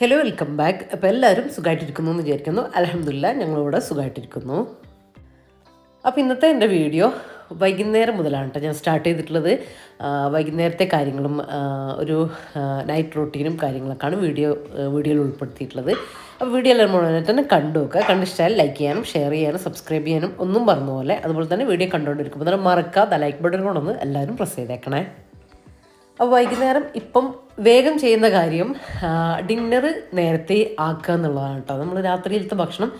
Hello, welcome back. അപ്പോൾ എല്ലാവരും സുഖമായിട്ടിരിക്കുന്നു എന്ന് വിചാരിക്കുന്നു. അൽഹംദുലില്ലാ ഞങ്ങളിവിടെ സുഖമായിട്ടിരിക്കുന്നു. അപ്പോൾ ഇന്നത്തെ എൻ്റെ വീഡിയോ വൈകുന്നേരം മുതലാണ് കേട്ടോ ഞാൻ സ്റ്റാർട്ട് ചെയ്തിട്ടുള്ളത്. വൈകുന്നേരത്തെ കാര്യങ്ങളും ഒരു നൈറ്റ് റൊട്ടീനും കാര്യങ്ങളൊക്കെയാണ് വീഡിയോയിൽ ഉൾപ്പെടുത്തിയിട്ടുള്ളത്. അപ്പോൾ വീഡിയോ എല്ലാം മുഴുവനായിട്ട് തന്നെ കണ്ടു നോക്കുക. കണ്ടിഷ്ടമായാൽ ലൈക്ക് ചെയ്യാനും ഷെയർ ചെയ്യാനും സബ്സ്ക്രൈബ് ചെയ്യാനും ഒന്നും പറഞ്ഞ പോലെ, അതുപോലെ തന്നെ വീഡിയോ കണ്ടുകൊണ്ടിരിക്കുമ്പോൾ തന്നെ മറക്കാതെ ലൈക്ക് ബട്ടൺ കൊണ്ടൊന്ന് എല്ലാവരും പ്രസ് ചെയ്തേക്കണേ. അപ്പോൾ വൈകുന്നേരം ഇപ്പം വേഗം ചെയ്യുന്ന കാര്യം ഡിന്നർ നേരത്തെ ആക്കുക എന്നുള്ളതാണ് കേട്ടോ. നമ്മൾ രാത്രിയിലത്തെ ഭക്ഷണം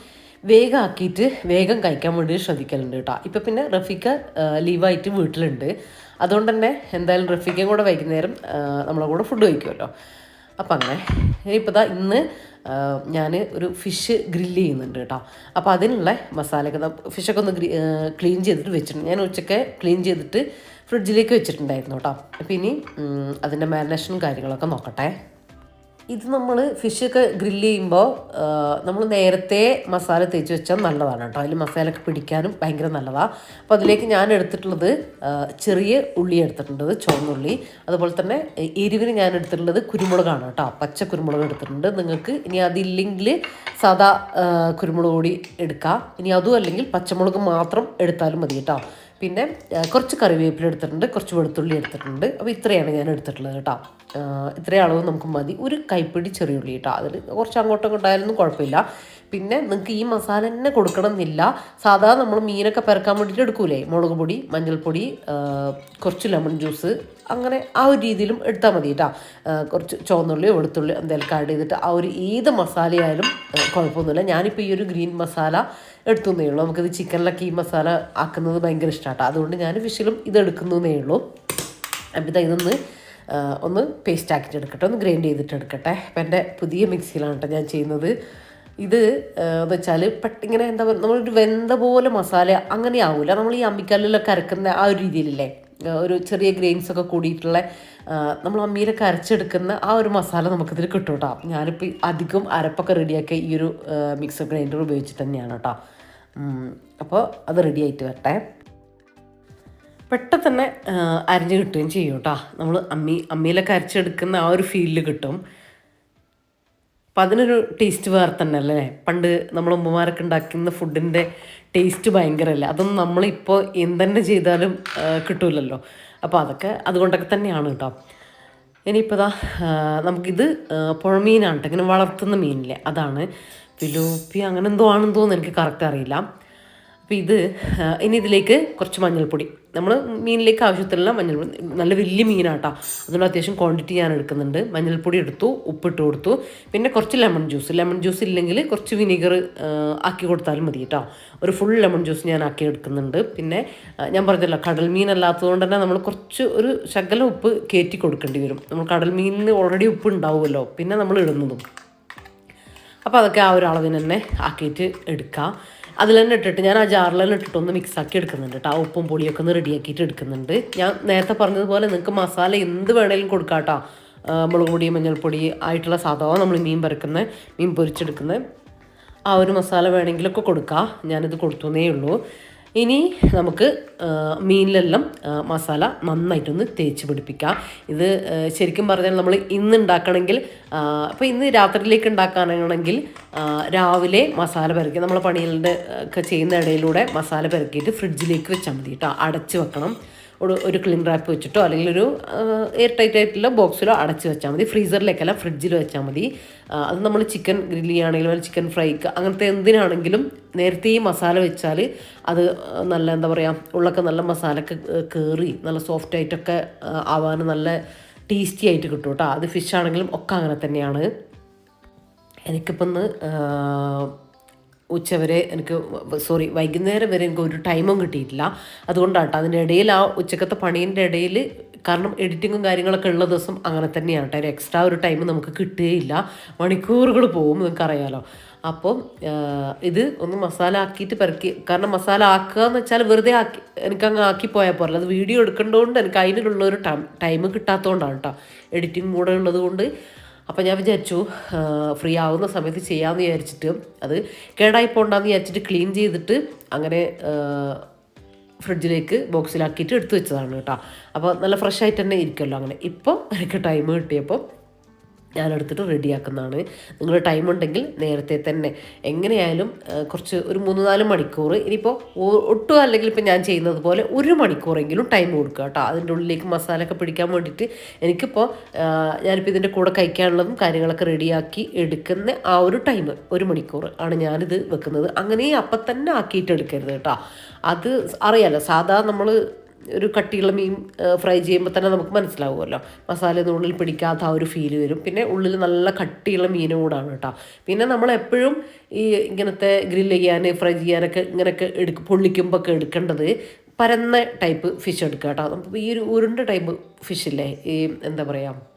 വേഗം ആക്കിയിട്ട് വേഗം കഴിക്കാൻ വേണ്ടി ശ്രദ്ധിക്കലുണ്ട് കേട്ടോ. ഇപ്പം പിന്നെ റഫീക്ക ലീവായിട്ട് വീട്ടിലുണ്ട്. അതുകൊണ്ട് തന്നെ എന്തായാലും റഫീക്കയും കൂടെ വൈകുന്നേരം നമ്മളെ കൂടെ ഫുഡ് കഴിക്കുമല്ലോ. അപ്പം അങ്ങനെ ഇനിയിപ്പോൾ ഇന്ന് ഞാൻ ഒരു ഫിഷ് ഗ്രില്ല് ചെയ്യുന്നുണ്ട് കേട്ടോ. അപ്പോൾ അതിനുള്ള മസാലയൊക്കെ ഫിഷൊക്കെ ഒന്ന് ക്ലീൻ ചെയ്തിട്ട് വെച്ചിട്ടുണ്ട്. ഞാൻ ഉച്ചയ്ക്ക് ക്ലീൻ ചെയ്തിട്ട് ഫ്രിഡ്ജിലേക്ക് വെച്ചിട്ടുണ്ടായിരുന്നു കേട്ടോ. അപ്പോൾ ഇനി അതിൻ്റെ മാരിനേഷനും കാര്യങ്ങളൊക്കെ നോക്കട്ടെ. ഇത് നമ്മൾ ഫിഷൊക്കെ ഗ്രില്ല് ചെയ്യുമ്പോൾ നമ്മൾ നേരത്തെ മസാല തേച്ച് വെച്ചാൽ നല്ലതാണ് കേട്ടോ. അതിൽ മസാലയൊക്കെ പിടിക്കാനും ഭയങ്കര നല്ലതാണ്. അപ്പോൾ അതിലേക്ക് ഞാൻ എടുത്തിട്ടുള്ളത് ചെറിയ ഉള്ളി എടുത്തിട്ടുണ്ട്, ചുവന്നുള്ളി. അതുപോലെ തന്നെ എരിവിന് ഞാൻ എടുത്തിട്ടുള്ളത് കുരുമുളകാണ് കേട്ടോ. പച്ച കുരുമുളക് എടുത്തിട്ടുണ്ട്. നിങ്ങൾക്ക് ഇനി അതില്ലെങ്കിൽ സാദാ കുരുമുളക് പൊടി എടുക്കാം. ഇനി അതും അല്ലെങ്കിൽ പച്ചമുളക് മാത്രം എടുത്താലും മതി കേട്ടോ. പിന്നെ കുറച്ച് കറിവേപ്പില എടുത്തിട്ടുണ്ട്, കുറച്ച് വെളുത്തുള്ളി എടുത്തിട്ടുണ്ട്. അപ്പോൾ ഇത്രയാണ് ഞാൻ എടുത്തിട്ടുള്ളത് കേട്ടോ. ഇത്രയും അളവ് നമുക്ക് മതി. ഒരു കൈപ്പിടി ചെറിയ ഉള്ളി കേട്ടോ. അതിൽ കുറച്ച് അങ്ങോട്ടും ഇങ്ങോട്ടായാലൊന്നും കുഴപ്പമില്ല. പിന്നെ നിങ്ങൾക്ക് ഈ മസാല തന്നെ കൊടുക്കണം എന്നില്ല. സാധാരണ നമ്മൾ മീനൊക്കെ പെരക്കാൻ വേണ്ടിയിട്ട് എടുക്കൂലേ, മുളക് പൊടി, മഞ്ഞൾപ്പൊടി, കുറച്ച് ലെമൺ ജ്യൂസ്, അങ്ങനെ ആ ഒരു രീതിയിലും എടുത്താൽ മതി കേട്ടോ. കുറച്ച് ചുവന്നുള്ളിയോ വെളുത്തുള്ളിയോ എന്തെങ്കിലും ആഡ് ചെയ്തിട്ട് ആ ഒരു ഏത് മസാലയായാലും കുഴപ്പമൊന്നുമില്ല. ഞാനിപ്പോൾ ഈ ഒരു ഗ്രീൻ മസാല എടുത്തുന്നേ ഉള്ളൂ. നമുക്കിത് ചിക്കനിലൊക്കെ ഈ മസാല ആക്കുന്നത് ഭയങ്കര ഇഷ്ടമാട്ടോ. അതുകൊണ്ട് ഞാൻ ഫിഷിലും ഇത് എടുക്കുന്നേ ഉള്ളൂ. അപ്പോൾ ഇതൊന്ന് ഒന്ന് പേസ്റ്റ് ആക്കിയിട്ട് എടുക്കട്ടെ, ഒന്ന് ഗ്രൈൻഡ് ചെയ്തിട്ട് എടുക്കട്ടെ. അപ്പം എൻ്റെ പുതിയ മിക്സിയിലാണ് കേട്ടോ ഞാൻ ചെയ്യുന്നത്. ഇത് എന്ന് വെച്ചാൽ ഇങ്ങനെ എന്താ പറയുക, നമ്മളൊരു വെന്ത പോലെ മസാല അങ്ങനെ ആവില്ല. നമ്മൾ ഈ അമ്മിക്കല്ലിലൊക്കെ അരക്കുന്ന ആ ഒരു രീതിയിലല്ലേ, ഒരു ചെറിയ ഗ്രെയിൻസൊക്കെ കൂടിയിട്ടുള്ള നമ്മൾ അമ്മിയിലൊക്കെ അരച്ചെടുക്കുന്ന ആ ഒരു മസാല നമുക്കിതിൽ കിട്ടും കേട്ടോ. ഞാനിപ്പോൾ അധികം അരപ്പൊക്കെ റെഡിയാക്കി ഈ ഒരു മിക്സർ ഗ്രൈൻഡർ ഉപയോഗിച്ചിട്ട് തന്നെയാണ് കേട്ടോ. അപ്പോൾ അത് റെഡി ആയിട്ട് വരട്ടെ. പെട്ടെന്ന് തന്നെ അരിഞ്ഞ് കിട്ടുകയും ചെയ്യും കേട്ടോ. നമ്മൾ അമ്മിയിലൊക്കെ അരച്ചെടുക്കുന്ന ആ ഒരു ഫീലിൽ കിട്ടും. അപ്പം അതിനൊരു ടേസ്റ്റ് വേറെ തന്നെ അല്ലേ. പണ്ട് നമ്മൾ ഉമ്മമാരൊക്കെ ഉണ്ടാക്കുന്ന ഫുഡിൻ്റെ ടേസ്റ്റ് ഭയങ്കരമല്ലേ. അതൊന്നും നമ്മളിപ്പോൾ എന്തെന്നെ ചെയ്താലും കിട്ടൂലല്ലോ. അപ്പോൾ അതൊക്കെ അതുകൊണ്ടൊക്കെ തന്നെയാണ് കേട്ടോ. ഇനിയിപ്പോൾ നമുക്കിത് പുഴമീനാണ് കേട്ടോ. ഇങ്ങനെ വളർത്തുന്ന മീനില്ലേ, അതാണ് പിലോപ്പി അങ്ങനെ എന്തോ ആണെന്ന് തോന്നുന്നു, എനിക്ക് കറക്റ്റ് അറിയില്ല. അപ്പോൾ ഇത് ഇനി ഇതിലേക്ക് കുറച്ച് മഞ്ഞൾപ്പൊടി, നമ്മൾ മീനിലേക്ക് ആവശ്യത്തിലുള്ള മഞ്ഞൾപ്പൊടി, നല്ല വലിയ മീനാട്ടോ, അതുകൊണ്ട് അത്യാവശ്യം ക്വാണ്ടിറ്റി ഞാൻ എടുക്കുന്നുണ്ട്. മഞ്ഞൾപ്പൊടി എടുത്തു, ഉപ്പിട്ട് കൊടുത്തു. പിന്നെ കുറച്ച് ലെമൺ ജ്യൂസ് ഇല്ലെങ്കിൽ കുറച്ച് വിനീഗർ ആക്കി കൊടുത്താലും മതി കേട്ടോ. ഒരു ഫുൾ ലെമൺ ജ്യൂസ് ഞാൻ ആക്കി എടുക്കുന്നുണ്ട്. പിന്നെ ഞാൻ പറഞ്ഞല്ലോ, കടൽ മീൻ അല്ലാത്തതുകൊണ്ട് തന്നെ നമ്മൾ കുറച്ച് ഒരു ശകലം ഉപ്പ് കയറ്റി കൊടുക്കേണ്ടി വരും. നമ്മൾ കടൽ മീനിന് ഓൾറെഡി ഉപ്പ് ഉണ്ടാവുമല്ലോ, പിന്നെ നമ്മൾ ഇടുന്നതും. അപ്പോൾ അതൊക്കെ ആ ഒരു അളവിന് തന്നെ ആക്കിയിട്ട് എടുക്കാം. അതിൽ തന്നെ ഇട്ടിട്ട് ഞാൻ ആ ജാറിൽ തന്നെ ഇട്ടിട്ട് ഒന്ന് മിക്സാക്കി എടുക്കുന്നുണ്ട് കേട്ടോ. ആ ഉപ്പും പൊടിയൊക്കെ ഒന്ന് റെഡിയാക്കിയിട്ട് എടുക്കുന്നുണ്ട്. ഞാൻ നേരത്തെ പറഞ്ഞതുപോലെ നിങ്ങൾക്ക് മസാല എന്ത് വേണേലും കൊടുക്കാം കേട്ടോ. മുളക് പൊടി, മഞ്ഞൾപ്പൊടി ആയിട്ടുള്ള സാധാരണ നമ്മൾ മീൻ പൊരിച്ചെടുക്കുന്ന ആ ഒരു മസാല വേണമെങ്കിലൊക്കെ കൊടുക്കാം. ഞാനിത് കൊടുത്തുന്നേ ഉള്ളൂ. ഇനി നമുക്ക് മീനിലെല്ലാം മസാല നന്നായിട്ടൊന്ന് തേച്ച് പിടിപ്പിക്കാം. ഇത് ശരിക്കും പറഞ്ഞാൽ നമ്മൾ ഇന്ന് ഉണ്ടാക്കണമെങ്കിൽ, അപ്പോൾ ഇന്ന് രാത്രിയിലേക്ക് ഉണ്ടാക്കാനാണെങ്കിൽ രാവിലെ മസാല പെരക്കി നമ്മൾ പണികളുടെ ഒക്കെ ചെയ്യുന്ന ഇടയിലൂടെ മസാല പെരക്കിയിട്ട് ഫ്രിഡ്ജിലേക്ക് വെച്ചാൽ മതി കേട്ടോ. അടച്ച് വെക്കണം. ഒരു ക്ലീൻ റാപ്പ് വെച്ചിട്ടോ അല്ലെങ്കിൽ ഒരു എയർ ടൈറ്റ് ആയിട്ടുള്ള ബോക്സിലോ അടച്ച് വെച്ചാൽ മതി. ഫ്രീസറിലേക്കല്ല, ഫ്രിഡ്ജിൽ വെച്ചാൽ മതി. അത് നമ്മൾ ചിക്കൻ ഗ്രില്ല് ചെയ്യുകയാണെങ്കിലും ചിക്കൻ ഫ്രൈക്ക് അങ്ങനത്തെ എന്തിനാണെങ്കിലും നേരത്തെ ഈ മസാല വെച്ചാൽ അത് നല്ല എന്താ പറയുക, ഉള്ളൊക്കെ നല്ല മസാലയൊക്കെ കയറി നല്ല സോഫ്റ്റ് ആയിട്ടൊക്കെ ആവാൻ നല്ല ടേസ്റ്റി ആയിട്ട് കിട്ടും കേട്ടോ. അത് ഫിഷ് ആണെങ്കിലും ഒക്കെ അങ്ങനെ തന്നെയാണ്. എനിക്കിപ്പം ഒന്ന് ഉച്ചവരെ വൈകുന്നേരം വരെ എനിക്ക് ഒരു ടൈമും കിട്ടിയിട്ടില്ല. അതുകൊണ്ടാട്ടോ അതിൻ്റെ ഇടയിൽ ആ ഉച്ചക്കത്തെ പണീൻ്റെ ഇടയിൽ, കാരണം എഡിറ്റിങ്ങും കാര്യങ്ങളൊക്കെ ഉള്ള ദിവസം അങ്ങനെ തന്നെയാണ് കേട്ടോ. ഒരു എക്സ്ട്രാ ഒരു ടൈം നമുക്ക് കിട്ടുകയില്ല, മണിക്കൂറുകൾ പോകും, നിങ്ങൾക്കറിയാലോ. അപ്പോൾ ഇത് ഒന്ന് മസാല ആക്കിയിട്ട് പെരക്കി, കാരണം മസാല ആക്കുക എന്ന് വെച്ചാൽ വെറുതെ ആക്കി എനിക്കങ്ങ് ആക്കിപ്പോയാൽ പോരല്ല, അത് വീഡിയോ എടുക്കേണ്ടതുകൊണ്ട് എനിക്ക് അതിനുള്ളൊരു ടൈം കിട്ടാത്തതുകൊണ്ടാണ് കേട്ടോ, എഡിറ്റിംഗ് കൂടെ ഉള്ളത് കൊണ്ട്. അപ്പോൾ ഞാൻ വിചാരിച്ചു ഫ്രീ ആവുന്ന സമയത്ത് ചെയ്യാമെന്ന് വിചാരിച്ചിട്ട്, അത് കേടായി പോകണ്ടെന്ന് വിചാരിച്ചിട്ട് ക്ലീൻ ചെയ്തിട്ട് അങ്ങനെ ഫ്രിഡ്ജിലേക്ക് ബോക്സിലാക്കിയിട്ട് എടുത്തു വെച്ചതാണ് കേട്ടോ. അപ്പോൾ നല്ല ഫ്രഷ് ആയിട്ട് തന്നെ ഇരിക്കുമല്ലോ. അങ്ങനെ ഇപ്പോൾ എനിക്ക് ടൈം കിട്ടിയപ്പോൾ ഞാനെടുത്തിട്ട് റെഡിയാക്കുന്നതാണ്. നിങ്ങൾ ടൈം ഉണ്ടെങ്കിൽ നേരത്തെ തന്നെ എങ്ങനെയായാലും കുറച്ച് ഒരു 3-4 മണിക്കൂർ, ഇനിയിപ്പോൾ ഒട്ടും അല്ലെങ്കിൽ ഇപ്പോൾ ഞാൻ ചെയ്യുന്നത് പോലെ 1 മണിക്കൂറെങ്കിലും ടൈം കൊടുക്കുക കേട്ടോ, അതിൻ്റെ ഉള്ളിലേക്ക് മസാലയൊക്കെ പിടിക്കാൻ വേണ്ടിയിട്ട്. എനിക്കിപ്പോൾ ഞാനിപ്പോൾ ഇതിൻ്റെ കൂടെ കഴിക്കാനുള്ളതും കാര്യങ്ങളൊക്കെ റെഡിയാക്കി എടുക്കുന്ന ആ ഒരു ടൈം 1 മണിക്കൂർ ആണ് ഞാനിത് വെക്കുന്നത്. അങ്ങനെ അപ്പം തന്നെ ആക്കിയിട്ട് എടുക്കരുത് കേട്ടോ. അത് അറിയാലോ, സാധാ നമ്മൾ ഒരു കട്ടിയുള്ള മീൻ ഫ്രൈ ചെയ്യുമ്പോൾ തന്നെ നമുക്ക് മനസ്സിലാവുമല്ലോ, മസാലയൊന്നും ഉള്ളിൽ പിടിക്കാത്ത ആ ഒരു ഫീല് വരും. പിന്നെ ഉള്ളിൽ നല്ല കട്ടിയുള്ള മീനും കൂടാണ് കേട്ടോ. പിന്നെ നമ്മൾ എപ്പോഴും ഈ ഇങ്ങനത്തെ ഗ്രില്ല് ചെയ്യാൻ ഫ്രൈ ചെയ്യാനൊക്കെ ഇങ്ങനെയൊക്കെ പൊള്ളിക്കുമ്പോൾ ഒക്കെ എടുക്കേണ്ടത് പരന്ന ടൈപ്പ് ഫിഷ് എടുക്കുക കേട്ടോ. നമുക്ക് ഈ ഒരു ഉരുണ്ട ടൈപ്പ് ഫിഷില്ലേ, ഈ എന്താ പറയുക,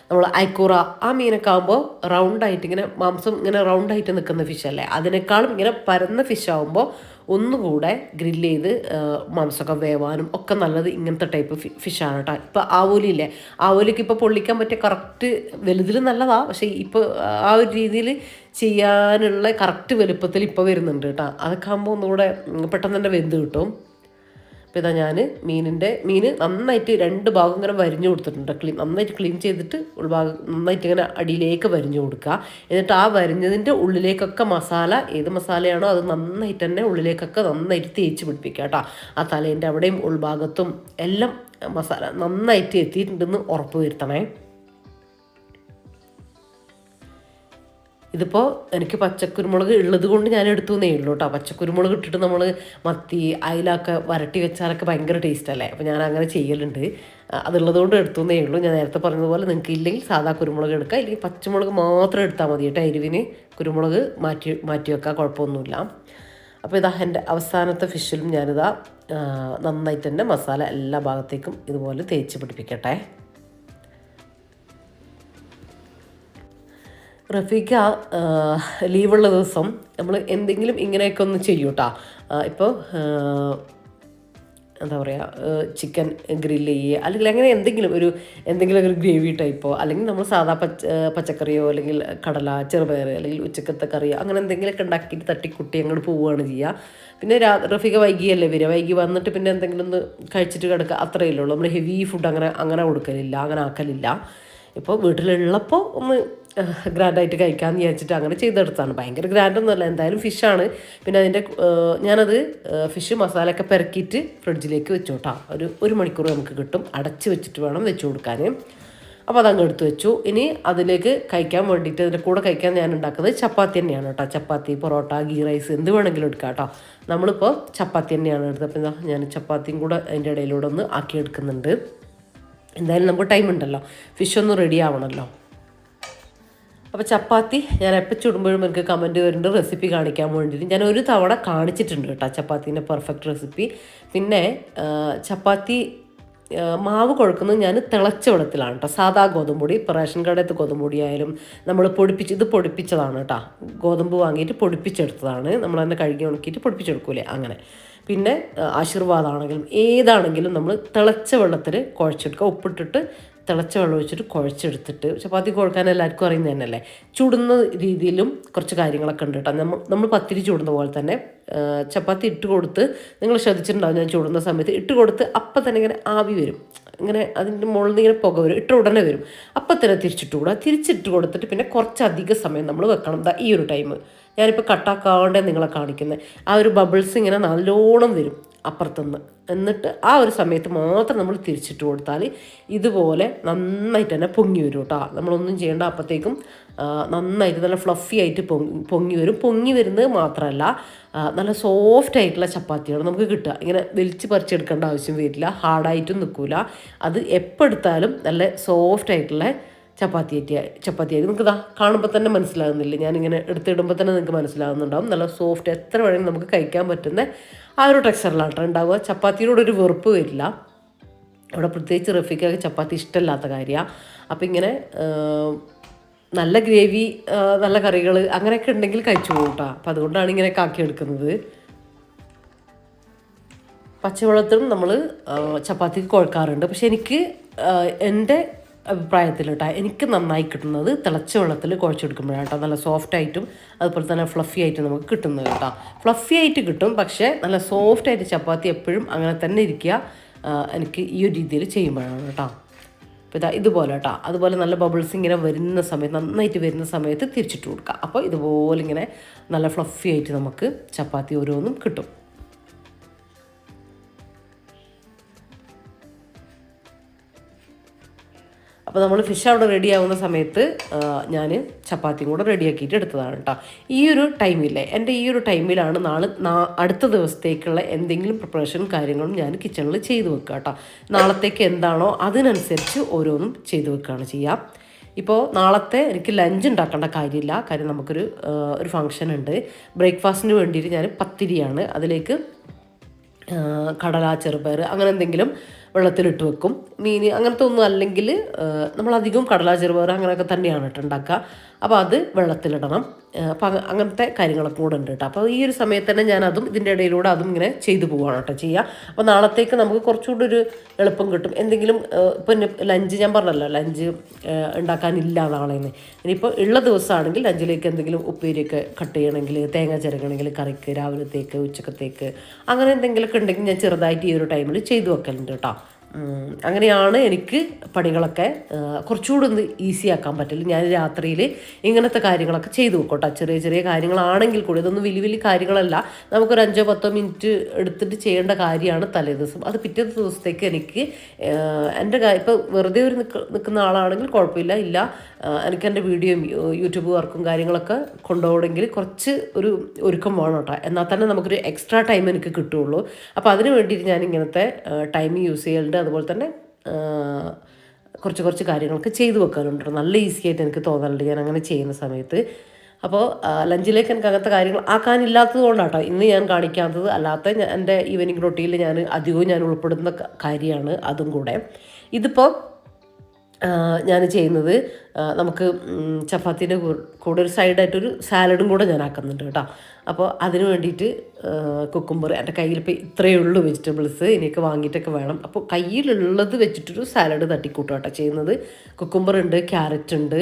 നമ്മൾ അയക്കൂറ, ആ മീനൊക്കെ ആകുമ്പോൾ റൗണ്ടായിട്ട് ഇങ്ങനെ മാംസം ഇങ്ങനെ റൗണ്ടായിട്ട് നിൽക്കുന്ന ഫിഷല്ലേ, അതിനേക്കാളും ഇങ്ങനെ പരന്ന ഫിഷ് ആകുമ്പോൾ ഒന്നുകൂടെ ഗ്രില്ല് ചെയ്ത് മാംസമൊക്കെ വേവാനും ഒക്കെ നല്ലത് ഇങ്ങനത്തെ ടൈപ്പ് ഫിഷാണ് കേട്ടോ. ഇപ്പോൾ ആവോലിയില്ലേ, ആവോലിക്ക് ഇപ്പോൾ പൊള്ളിക്കാൻ പറ്റിയ കറക്റ്റ് വലുതിൽ നല്ലതാണ്, പക്ഷേ ഇപ്പോൾ ആ ഒരു രീതിയിൽ ചെയ്യാനുള്ള കറക്റ്റ് വലുപ്പത്തിൽ ഇപ്പോൾ വരുന്നുണ്ട് കേട്ടോ. അതൊക്കെ ആകുമ്പോൾ ഒന്നുകൂടെ പെട്ടെന്ന് തന്നെ വെന്ത് കിട്ടും. അപ്പോൾ ഇതാ ഞാൻ മീൻ നന്നായിട്ട് 2 ഭാഗം ഇങ്ങനെ വരിഞ്ഞു കൊടുത്തിട്ടുണ്ട്. നന്നായിട്ട് ക്ലീൻ ചെയ്തിട്ട് ഉൾഭാഗം നന്നായിട്ട് ഇങ്ങനെ അടിയിലേക്ക് വരിഞ്ഞു കൊടുക്കുക. എന്നിട്ട് ആ വരിഞ്ഞതിൻ്റെ ഉള്ളിലേക്കൊക്കെ മസാല, ഏത് മസാലയാണോ അത് നന്നായിട്ട് തന്നെ ഉള്ളിലേക്കൊക്കെ നന്നായിട്ട് തേച്ച് പിടിപ്പിക്കുക കേട്ടോ. ആ തലേൻ്റെ അവിടെയും ഉൾഭാഗത്തും എല്ലാം മസാല നന്നായിട്ട് എത്തിയിട്ടുണ്ടെന്ന് ഉറപ്പ് വരുത്തണേ. ഇതിപ്പോൾ എനിക്ക് പച്ചക്കുരുമുളക് ഉള്ളത് കൊണ്ട് ഞാൻ എടുത്തു എന്നേ ഉള്ളൂ കേട്ടോ. പച്ചക്കുരുമുളക് ഇട്ടിട്ട് നമ്മൾ മത്തി അയിലൊക്കെ വരട്ടി വെച്ചാലൊക്കെ ഭയങ്കര ടേസ്റ്റ് അല്ലേ. അപ്പോൾ ഞാൻ അങ്ങനെ ചെയ്യലുണ്ട്, അതുള്ളത് കൊണ്ട് എടുത്തു എന്നേ ഉള്ളൂ. ഞാൻ നേരത്തെ പറഞ്ഞതുപോലെ നിങ്ങൾക്ക് ഇല്ലെങ്കിൽ സാധാ കുരുമുളക് എടുക്കുക, ഇല്ലെങ്കിൽ പച്ചമുളക് മാത്രം എടുത്താൽ മതി കേട്ടോ. എരിവിന് കുരുമുളക് മാറ്റി വെക്കുക, കുഴപ്പമൊന്നുമില്ല. അപ്പോൾ ഇതാ എൻ്റെ അവസാനത്തെ ഫിഷിലും ഞാനിതാ നന്നായിട്ട് തന്നെ മസാല എല്ലാ ഭാഗത്തേക്കും ഇതുപോലെ തേച്ച് പിടിപ്പിക്കട്ടെ. റഫീഖ ലീവുള്ള ദിവസം നമ്മൾ എന്തെങ്കിലും ഇങ്ങനെയൊക്കെ ഒന്ന് ചെയ്യും കേട്ടോ. ഇപ്പോൾ എന്താ പറയുക, ചിക്കൻ ഗ്രില്ല് ചെയ്യുക, അല്ലെങ്കിൽ അങ്ങനെ എന്തെങ്കിലും ഒരു ഗ്രേവി ടൈപ്പോ, അല്ലെങ്കിൽ നമ്മൾ സാധാ പച്ചക്കറിയോ, അല്ലെങ്കിൽ കടല, ചെറുപയർ, അല്ലെങ്കിൽ ഉച്ചക്കത്തെ കറിയോ, അങ്ങനെ എന്തെങ്കിലുമൊക്കെ ഉണ്ടാക്കിയിട്ട് തട്ടിക്കുട്ടി അങ്ങോട്ട് പോവുകയാണ് ചെയ്യുക. പിന്നെ റഫീഖ വൈകിയല്ലേ വരിക, വൈകി വന്നിട്ട് പിന്നെ എന്തെങ്കിലും ഒന്ന് കഴിച്ചിട്ട് കിടക്കുക, അത്രയേ ഉള്ളൂ. നമ്മൾ ഹെവി ഫുഡ് അങ്ങനെ കൊടുക്കലില്ല, അങ്ങനെ ആക്കലില്ല. ഇപ്പോൾ വീട്ടിലുള്ളപ്പോൾ ഒന്ന് ഗ്രാൻഡായിട്ട് കഴിക്കാമെന്ന് വിചാരിച്ചിട്ട് അങ്ങനെ ചെയ്തെടുത്താണ്. ഭയങ്കര ഗ്രാൻഡൊന്നുമല്ല, എന്തായാലും ഫിഷാണ്. പിന്നെ ഞാനത് ഫിഷ് മസാലയൊക്കെ പെരക്കിയിട്ട് ഫ്രിഡ്ജിലേക്ക് വെച്ചു കേട്ടോ. ഒരു മണിക്കൂർ നമുക്ക് കിട്ടും, അടച്ച് വെച്ചിട്ട് വേണം വെച്ച് കൊടുക്കാൻ. അപ്പോൾ അതങ്ങ് എടുത്ത് വെച്ചു. ഇനി അതിലേക്ക് കഴിക്കാൻ വേണ്ടിയിട്ട്, അതിൻ്റെ കൂടെ കഴിക്കാൻ ഞാൻ ഉണ്ടാക്കുന്നത് ചപ്പാത്തി തന്നെയാണ് കേട്ടോ. ചപ്പാത്തി, പൊറോട്ട, ഗീ റൈസ് എന്ത് വേണമെങ്കിലും എടുക്കാം കേട്ടോ. നമ്മളിപ്പോൾ ചപ്പാത്തി തന്നെയാണ് എടുത്തത്. അപ്പോൾ ഞാൻ ചപ്പാത്തിയും കൂടെ അതിൻ്റെ ഇടയിലൂടെ ഒന്ന് ആക്കിയെടുക്കുന്നുണ്ട്. എന്തായാലും നമുക്ക് ടൈം ഉണ്ടല്ലോ, ഫിഷ് ഒന്ന് റെഡി ആവണമല്ലോ. അപ്പോൾ ചപ്പാത്തി ഞാൻ എപ്പോൾ ചുടുമ്പോഴും എനിക്ക് കമൻറ്റ് വരുന്നുണ്ട് റെസിപ്പി കാണിക്കാൻ വേണ്ടിയിട്ട്. ഞാൻ ഒരു തവണ കാണിച്ചിട്ടുണ്ട് കേട്ടോ ചപ്പാത്തീൻ്റെ പെർഫെക്റ്റ് റെസിപ്പി. പിന്നെ ചപ്പാത്തി മാവ് കുഴക്കുന്നത് ഞാൻ തിളച്ച വെള്ളത്തിലാണ് കേട്ടോ. സാധാ ഗോതമ്പൊടി, ഇപ്പോൾ റേഷൻ കടയത്തെ ഗോതമ്പൊടി ആയാലും നമ്മൾ ഇത് പൊടിപ്പിച്ചതാണ് കേട്ടോ. ഗോതമ്പ് വാങ്ങിയിട്ട് പൊടിപ്പിച്ചെടുത്തതാണ്, നമ്മൾ തന്നെ കഴുകി ഉണക്കിയിട്ട് പൊടിപ്പിച്ചെടുക്കൂലേ, അങ്ങനെ. പിന്നെ ആശീർവാദമാണെങ്കിലും ഏതാണെങ്കിലും നമ്മൾ തിളച്ച വെള്ളത്തിൽ കുഴച്ചെടുക്കുക, ഉപ്പിട്ടിട്ട് തിളച്ച വെള്ളം ഒഴിച്ചിട്ട് കുഴച്ചെടുത്തിട്ട്. ചപ്പാത്തി കുഴക്കാൻ എല്ലാവർക്കും അറിയുന്നത് തന്നെയല്ലേ. ചുടുന്ന രീതിയിലും കുറച്ച് കാര്യങ്ങളൊക്കെ ഉണ്ട് കേട്ടോ. നമ്മൾ പത്തിരി ചുടുന്ന പോലെ തന്നെ ചപ്പാത്തി ഇട്ട് കൊടുത്ത്, നിങ്ങൾ ശ്രദ്ധിച്ചിട്ടുണ്ടാവും ഞാൻ ചുടുന്ന സമയത്ത് ഇട്ട് കൊടുത്ത് അപ്പം തന്നെ ഇങ്ങനെ ആവി വരും, ഇങ്ങനെ അതിൻ്റെ മുകളിൽ നിന്ന് ഇങ്ങനെ പുക വരും, ഇട്ട ഉടനെ വരും. അപ്പം തന്നെ തിരിച്ചിട്ട് കൊടുത്തിട്ട് പിന്നെ കുറച്ചധികം സമയം നമ്മൾ വെക്കണം. ഈ ഒരു ടൈം ഞാനിപ്പോൾ കട്ടാക്കാണ്ടേ നിങ്ങളെ കാണിക്കുന്നത്. ആ ഒരു ബബിൾസ് ഇങ്ങനെ നല്ലോണം വരും അപ്പുറത്തുനിന്ന്. എന്നിട്ട് ആ ഒരു സമയത്ത് മാത്രം നമ്മൾ തിരിച്ചിട്ട് കൊടുത്താൽ ഇതുപോലെ നന്നായിട്ട് തന്നെ പൊങ്ങി വരും കേട്ടോ. നമ്മളൊന്നും ചെയ്യേണ്ട, അപ്പോഴത്തേക്കും നന്നായിട്ട് നല്ല ഫ്ലഫി ആയിട്ട് പൊങ്ങി വരും. പൊങ്ങി വരുന്നത് മാത്രമല്ല, നല്ല സോഫ്റ്റ് ആയിട്ടുള്ള ചപ്പാത്തിയാണ് നമുക്ക് കിട്ടുക. ഇങ്ങനെ വലിച്ച് പറിച്ചെടുക്കേണ്ട ആവശ്യം വരില്ല, ഹാർഡായിട്ടും നിൽക്കില്ല. അത് എപ്പോൾ എടുത്താലും നല്ല സോഫ്റ്റ് ആയിട്ടുള്ള ചപ്പാത്തിയായിട്ട് നിങ്ങൾക്ക് കാണുമ്പോൾ തന്നെ മനസ്സിലാകുന്നില്ല, ഞാനിങ്ങനെ എടുത്തിടുമ്പോൾ തന്നെ നിങ്ങൾക്ക് മനസ്സിലാകുന്നുണ്ടാവും. നല്ല സോഫ്റ്റ്, എത്ര വേണമെങ്കിലും നമുക്ക് കഴിക്കാൻ പറ്റുന്ന ആ ഒരു ടെക്സ്ചറിലാണ് ഉണ്ടാവുക. ചപ്പാത്തിയോടൊരു വെറുപ്പ് വരില്ല. അവിടെ പ്രത്യേകിച്ച് റഫീഖയ്ക്ക് ചപ്പാത്തി ഇഷ്ടമില്ലാത്ത കാര്യമാണ്. അപ്പോൾ ഇങ്ങനെ നല്ല ഗ്രേവി, നല്ല കറികൾ അങ്ങനെയൊക്കെ ഉണ്ടെങ്കിൽ കഴിച്ചു പോകും കേട്ടോ. അപ്പം അതുകൊണ്ടാണ് ഇങ്ങനെയൊക്കെ ആക്കിയെടുക്കുന്നത്. പച്ചവെള്ളത്തിലും നമ്മൾ ചപ്പാത്തിക്ക് കുഴക്കാറുണ്ട്. പക്ഷെ എനിക്ക് എൻ്റെ അഭിപ്രായത്തിൽ കേട്ടോ എനിക്ക് നന്നായി കിട്ടുന്നത് തിളച്ച വെള്ളത്തിൽ കുഴച്ചെടുക്കുമ്പോഴാണ് കേട്ടോ. നല്ല സോഫ്റ്റ് ആയിട്ടും അതുപോലെ തന്നെ ഫ്ലഫി ആയിട്ടും നമുക്ക് കിട്ടുന്നത് കേട്ടോ. ഫ്ലഫി ആയിട്ട് കിട്ടും, പക്ഷേ നല്ല സോഫ്റ്റ് ആയിട്ട് ചപ്പാത്തി എപ്പോഴും അങ്ങനെ തന്നെ ഇരിക്കുക എനിക്ക് ഈ ഒരു രീതിയിൽ ചെയ്യുമ്പോഴാണ് കേട്ടോ. അപ്പോൾ ഇതുപോലെ കേട്ടോ. അതുപോലെ നല്ല ബബിൾസ് ഇങ്ങനെ വരുന്ന സമയത്ത്, നന്നായിട്ട് വരുന്ന സമയത്ത് തിരിച്ചിട്ട് കൊടുക്കുക. അപ്പോൾ ഇതുപോലെ ഇങ്ങനെ നല്ല ഫ്ലഫി ആയിട്ട് നമുക്ക് ചപ്പാത്തി ഓരോന്നും കിട്ടും. അപ്പോൾ നമ്മൾ ഫിഷ് അവിടെ റെഡി ആവുന്ന സമയത്ത് ഞാൻ ചപ്പാത്തിയും കൂടെ റെഡിയാക്കിയിട്ട് എടുത്തതാണ് കേട്ടോ. ഈ ഒരു ടൈമില്ലേ, എൻ്റെ ഈ ഒരു ടൈമിലാണ് അടുത്ത ദിവസത്തേക്കുള്ള എന്തെങ്കിലും പ്രിപ്പറേഷൻ കാര്യങ്ങളും ഞാൻ കിച്ചണിൽ ചെയ്ത് വെക്കുക കേട്ടോ. നാളത്തേക്ക് എന്താണോ അതിനനുസരിച്ച് ഓരോന്നും ചെയ്ത് വെക്കുകയാണ് ചെയ്യുക. ഇപ്പോൾ നാളത്തെ എനിക്ക് ലഞ്ച് ഉണ്ടാക്കേണ്ട കാര്യമില്ല. കാര്യം നമുക്കൊരു ഫംഗ്ഷൻ ഉണ്ട്. ബ്രേക്ക്ഫാസ്റ്റിന് വേണ്ടിയിട്ട് ഞാൻ പത്തിരിയാണ്, അതിലേക്ക് കടല, ചെറുപയർ അങ്ങനെ എന്തെങ്കിലും വെള്ളത്തിലിട്ട് വെക്കും. മീൻ അങ്ങനത്തെ ഒന്നും അല്ലെങ്കിൽ നമ്മളധികം കടല, ചെറുപയർ അങ്ങനെയൊക്കെ തന്നെയാണ് കേട്ടോ ഉണ്ടാക്കുക. അപ്പോൾ അത് വെള്ളത്തിലിടണം. അപ്പോൾ അങ്ങനത്തെ കാര്യങ്ങളൊക്കെ കൂടെ ഉണ്ട് കേട്ടോ. അപ്പോൾ ഈ ഒരു സമയത്ത് തന്നെ ഞാൻ ഇതിൻ്റെ ഇടയിലൂടെ അതും ഇങ്ങനെ ചെയ്തു പോവുകയാണ് കേട്ടോ ചെയ്യുക. അപ്പോൾ നാളത്തേക്ക് നമുക്ക് കുറച്ചുകൂടി ഒരു എളുപ്പം കിട്ടും. എന്തെങ്കിലും പിന്നെ ലഞ്ച് ഞാൻ പറഞ്ഞല്ലോ, ലഞ്ച് ഉണ്ടാക്കാനില്ല നാളെന്ന്. ഇനിയിപ്പോൾ ഉള്ള ദിവസമാണെങ്കിൽ ലഞ്ചിലേക്ക് എന്തെങ്കിലും ഉപ്പേരിയൊക്കെ കട്ട് ചെയ്യണമെങ്കിൽ, തേങ്ങ ചിരകണമെങ്കിൽ കറിക്ക്, രാവിലത്തേക്ക്, ഉച്ചക്കത്തേക്ക് അങ്ങനെ എന്തെങ്കിലുമൊക്കെ ഉണ്ടെങ്കിൽ ഞാൻ ചെറുതായിട്ട് ഈ ഒരു ടൈമിൽ ചെയ്തു വെക്കലുണ്ട് കേട്ടോ. അങ്ങനെയാണ് എനിക്ക് പണികളൊക്കെ കുറച്ചുകൂടി ഒന്ന് ഈസി ആക്കാൻ പറ്റില്ല. ഞാൻ രാത്രിയിൽ ഇങ്ങനത്തെ കാര്യങ്ങളൊക്കെ ചെയ്തു വെക്കോട്ടെ. ചെറിയ ചെറിയ കാര്യങ്ങളാണെങ്കിൽ കൂടി, ഇതൊന്നും വലിയ വലിയ കാര്യങ്ങളല്ല, നമുക്കൊരു 5-10 മിനിറ്റ് എടുത്തിട്ട് ചെയ്യേണ്ട കാര്യമാണ് തലേ ദിവസം. അത് പിറ്റേ ദിവസത്തേക്ക് എനിക്ക് എൻ്റെ ഇപ്പോൾ വെറുതെ ഒരു നിൽക്കുന്ന ആളാണെങ്കിൽ കുഴപ്പമില്ല. എനിക്ക് എൻ്റെ വീഡിയോയും യൂട്യൂബ് വർക്കും കാര്യങ്ങളൊക്കെ കൊണ്ടുപോകണമെങ്കിൽ കുറച്ച് ഒരുക്കം വേണം കേട്ടോ. എന്നാൽ തന്നെ നമുക്കൊരു എക്സ്ട്രാ ടൈം എനിക്ക് കിട്ടുകയുള്ളൂ. അപ്പോൾ അതിന് വേണ്ടിയിട്ട് ഞാൻ ഇങ്ങനത്തെ ടൈം യൂസ് ചെയ്യലുണ്ട്. അതുപോലെ തന്നെ കുറച്ച് കാര്യങ്ങളൊക്കെ ചെയ്തു വെക്കാറുണ്ട്. നല്ല ഈസി ആയിട്ട് എനിക്ക് തോന്നലുണ്ട് ഞാൻ അങ്ങനെ ചെയ്യുന്ന സമയത്ത്. അപ്പോൾ ലഞ്ചിലേക്ക് എനിക്ക് അങ്ങനത്തെ കാര്യങ്ങൾ ആക്കാനില്ലാത്തത് കൊണ്ടാട്ടോ ഇന്ന് ഞാൻ കാണിക്കാത്തത്. അല്ലാത്ത എൻ്റെ ഈവനിങ് റൊട്ടീനിൽ ഞാൻ അധികവും ഉൾപ്പെടുന്ന കാര്യമാണ് അതും കൂടെ. ഇതിപ്പോൾ ഞാൻ ചെയ്യുന്നത്, നമുക്ക് ചപ്പാത്തിൻ്റെ കൂടെ ഒരു സൈഡായിട്ടൊരു സാലഡും കൂടെ ഞാൻ ആക്കുന്നുണ്ട് കേട്ടോ. അപ്പോൾ അതിന് വേണ്ടിയിട്ട് കുക്കുംബർ എൻ്റെ കയ്യിലിപ്പോൾ ഇത്രയേ ഉള്ളൂ വെജിറ്റബിൾസ്, ഇനിയൊക്കെ വാങ്ങിയിട്ടൊക്കെ വേണം. അപ്പോൾ കയ്യിലുള്ളത് വെച്ചിട്ടൊരു സാലഡ് തട്ടിക്കൂട്ടും കേട്ടോ ചെയ്യുന്നത്. കുക്കുംബർ ഉണ്ട്, ക്യാരറ്റ് ഉണ്ട്.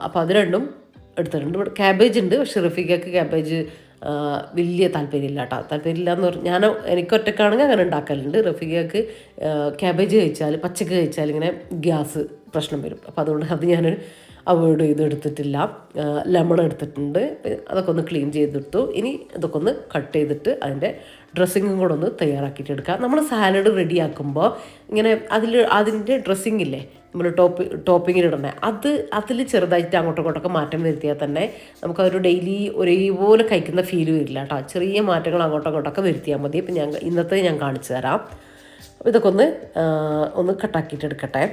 അപ്പോൾ അത് രണ്ടും എടുത്തിട്ടുണ്ട്. ഇവിടെ ക്യാബേജ് ഉണ്ട്, പക്ഷേ റഫീഖയ്ക്ക് ക്യാബേജ് വലിയ താല്പര്യമില്ല കേട്ടോ. താല്പര്യമില്ല എന്ന് പറഞ്ഞാൽ എനിക്ക് ഒറ്റക്കാണെങ്കിൽ അങ്ങനെ ഉണ്ടാക്കലുണ്ട്. റഫീഖയ്ക്ക് ക്യാബേജ് കഴിച്ചാൽ, പച്ചക്ക് കഴിച്ചാൽ ഇങ്ങനെ ഗ്യാസ് പ്രശ്നം വരും. അപ്പോൾ അതുകൊണ്ട് അത് ഞാൻ അവോയ്ഡ് എടുത്തിട്ടില്ല. ലെമൺ എടുത്തിട്ടുണ്ട്, അതൊക്കെ ഒന്ന് ക്ലീൻ ചെയ്തെടുത്തു. ഇനി ഇതൊക്കെ ഒന്ന് കട്ട് ചെയ്തിട്ട് അതിൻ്റെ ഡ്രസ്സിങ്ങും കൂടെ ഒന്ന് തയ്യാറാക്കിയിട്ട് എടുക്കുക. നമ്മൾ സാലഡ് റെഡിയാക്കുമ്പോൾ ഇങ്ങനെ അതിൻ്റെ ഡ്രസ്സിങ് ഇല്ലേ, നമ്മൾ ടോപ്പിങ്ങിലിടണേ, അതിൽ ചെറുതായിട്ട് അങ്ങോട്ടൊക്കെ മാറ്റം വരുത്തിയാൽ തന്നെ നമുക്കതൊരു ഡെയിലി ഒരേപോലെ കഴിക്കുന്ന ഫീല് വരില്ല കേട്ടോ. ചെറിയ മാറ്റങ്ങൾ അങ്ങോട്ടൊക്കെ വരുത്തിയാൽ മതി. ഇപ്പം ഇന്നത്തെ ഞാൻ കാണിച്ചു തരാം. ഇതൊക്കെ ഒന്ന് കട്ടാക്കിയിട്ട് എടുക്കട്ടെ.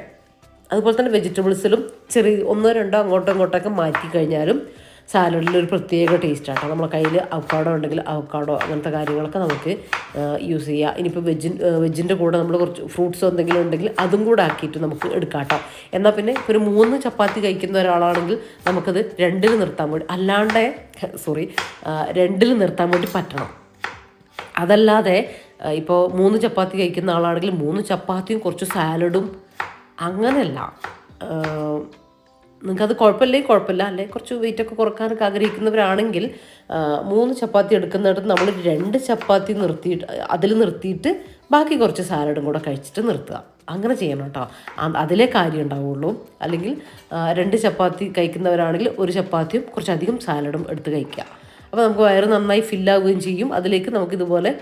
അതുപോലെ തന്നെ വെജിറ്റബിൾസിലും ചെറിയ 1-2 അങ്ങോട്ടൊക്കെ മാറ്റി കഴിഞ്ഞാലും സാലഡിലൊരു പ്രത്യേക ടേസ്റ്റാട്ടോ. നമ്മളെ കയ്യിൽ അവക്കാഡോ ഉണ്ടെങ്കിൽ അവക്കാഡോ അങ്ങനത്തെ കാര്യങ്ങളൊക്കെ നമുക്ക് യൂസ് ചെയ്യാം. ഇനിയിപ്പോൾ വെജിൻ്റെ കൂടെ നമ്മൾ കുറച്ച് ഫ്രൂട്ട്സോ എന്തെങ്കിലും ഉണ്ടെങ്കിൽ അതും കൂടെ ആക്കിയിട്ട് നമുക്ക് എടുക്കാം കേട്ടോ. എന്നാൽ പിന്നെ ഇപ്പോൾ ഒരു 3 ചപ്പാത്തി കഴിക്കുന്ന ഒരാളാണെങ്കിൽ നമുക്കത് 2-ൽ നിർത്താൻ വേണ്ടി, അല്ലാണ്ട് 2-ൽ നിർത്താൻ വേണ്ടി പറ്റണം. അതല്ലാതെ ഇപ്പോൾ 3 ചപ്പാത്തി കഴിക്കുന്ന ആളാണെങ്കിൽ 3 ചപ്പാത്തിയും കുറച്ച് സാലഡും അങ്ങനെയല്ല. നിങ്ങൾക്കത് കുഴപ്പമില്ല, അല്ലെ കുറച്ച് വെയിറ്റൊക്കെ കുറക്കാനൊക്കെ ആഗ്രഹിക്കുന്നവരാണെങ്കിൽ 3 ചപ്പാത്തി എടുക്കുന്നിടത്ത് നമ്മൾ 2 ചപ്പാത്തി നിർത്തിയിട്ട് ബാക്കി കുറച്ച് സാലഡും കൂടെ കഴിച്ചിട്ട് നിർത്തുക. അങ്ങനെ ചെയ്യണം കേട്ടോ. അതിലേ കാര്യം ഉണ്ടാവുള്ളൂ. അല്ലെങ്കിൽ 2 ചപ്പാത്തി കഴിക്കുന്നവരാണെങ്കിൽ 1 ചപ്പാത്തിയും കുറച്ചധികം സാലഡും എടുത്ത് കഴിക്കുക. അപ്പോൾ നമുക്ക് വയറ് നന്നായി ഫില്ലാവുകയും ചെയ്യും. അതിലേക്ക് നമുക്കിതുപോലെ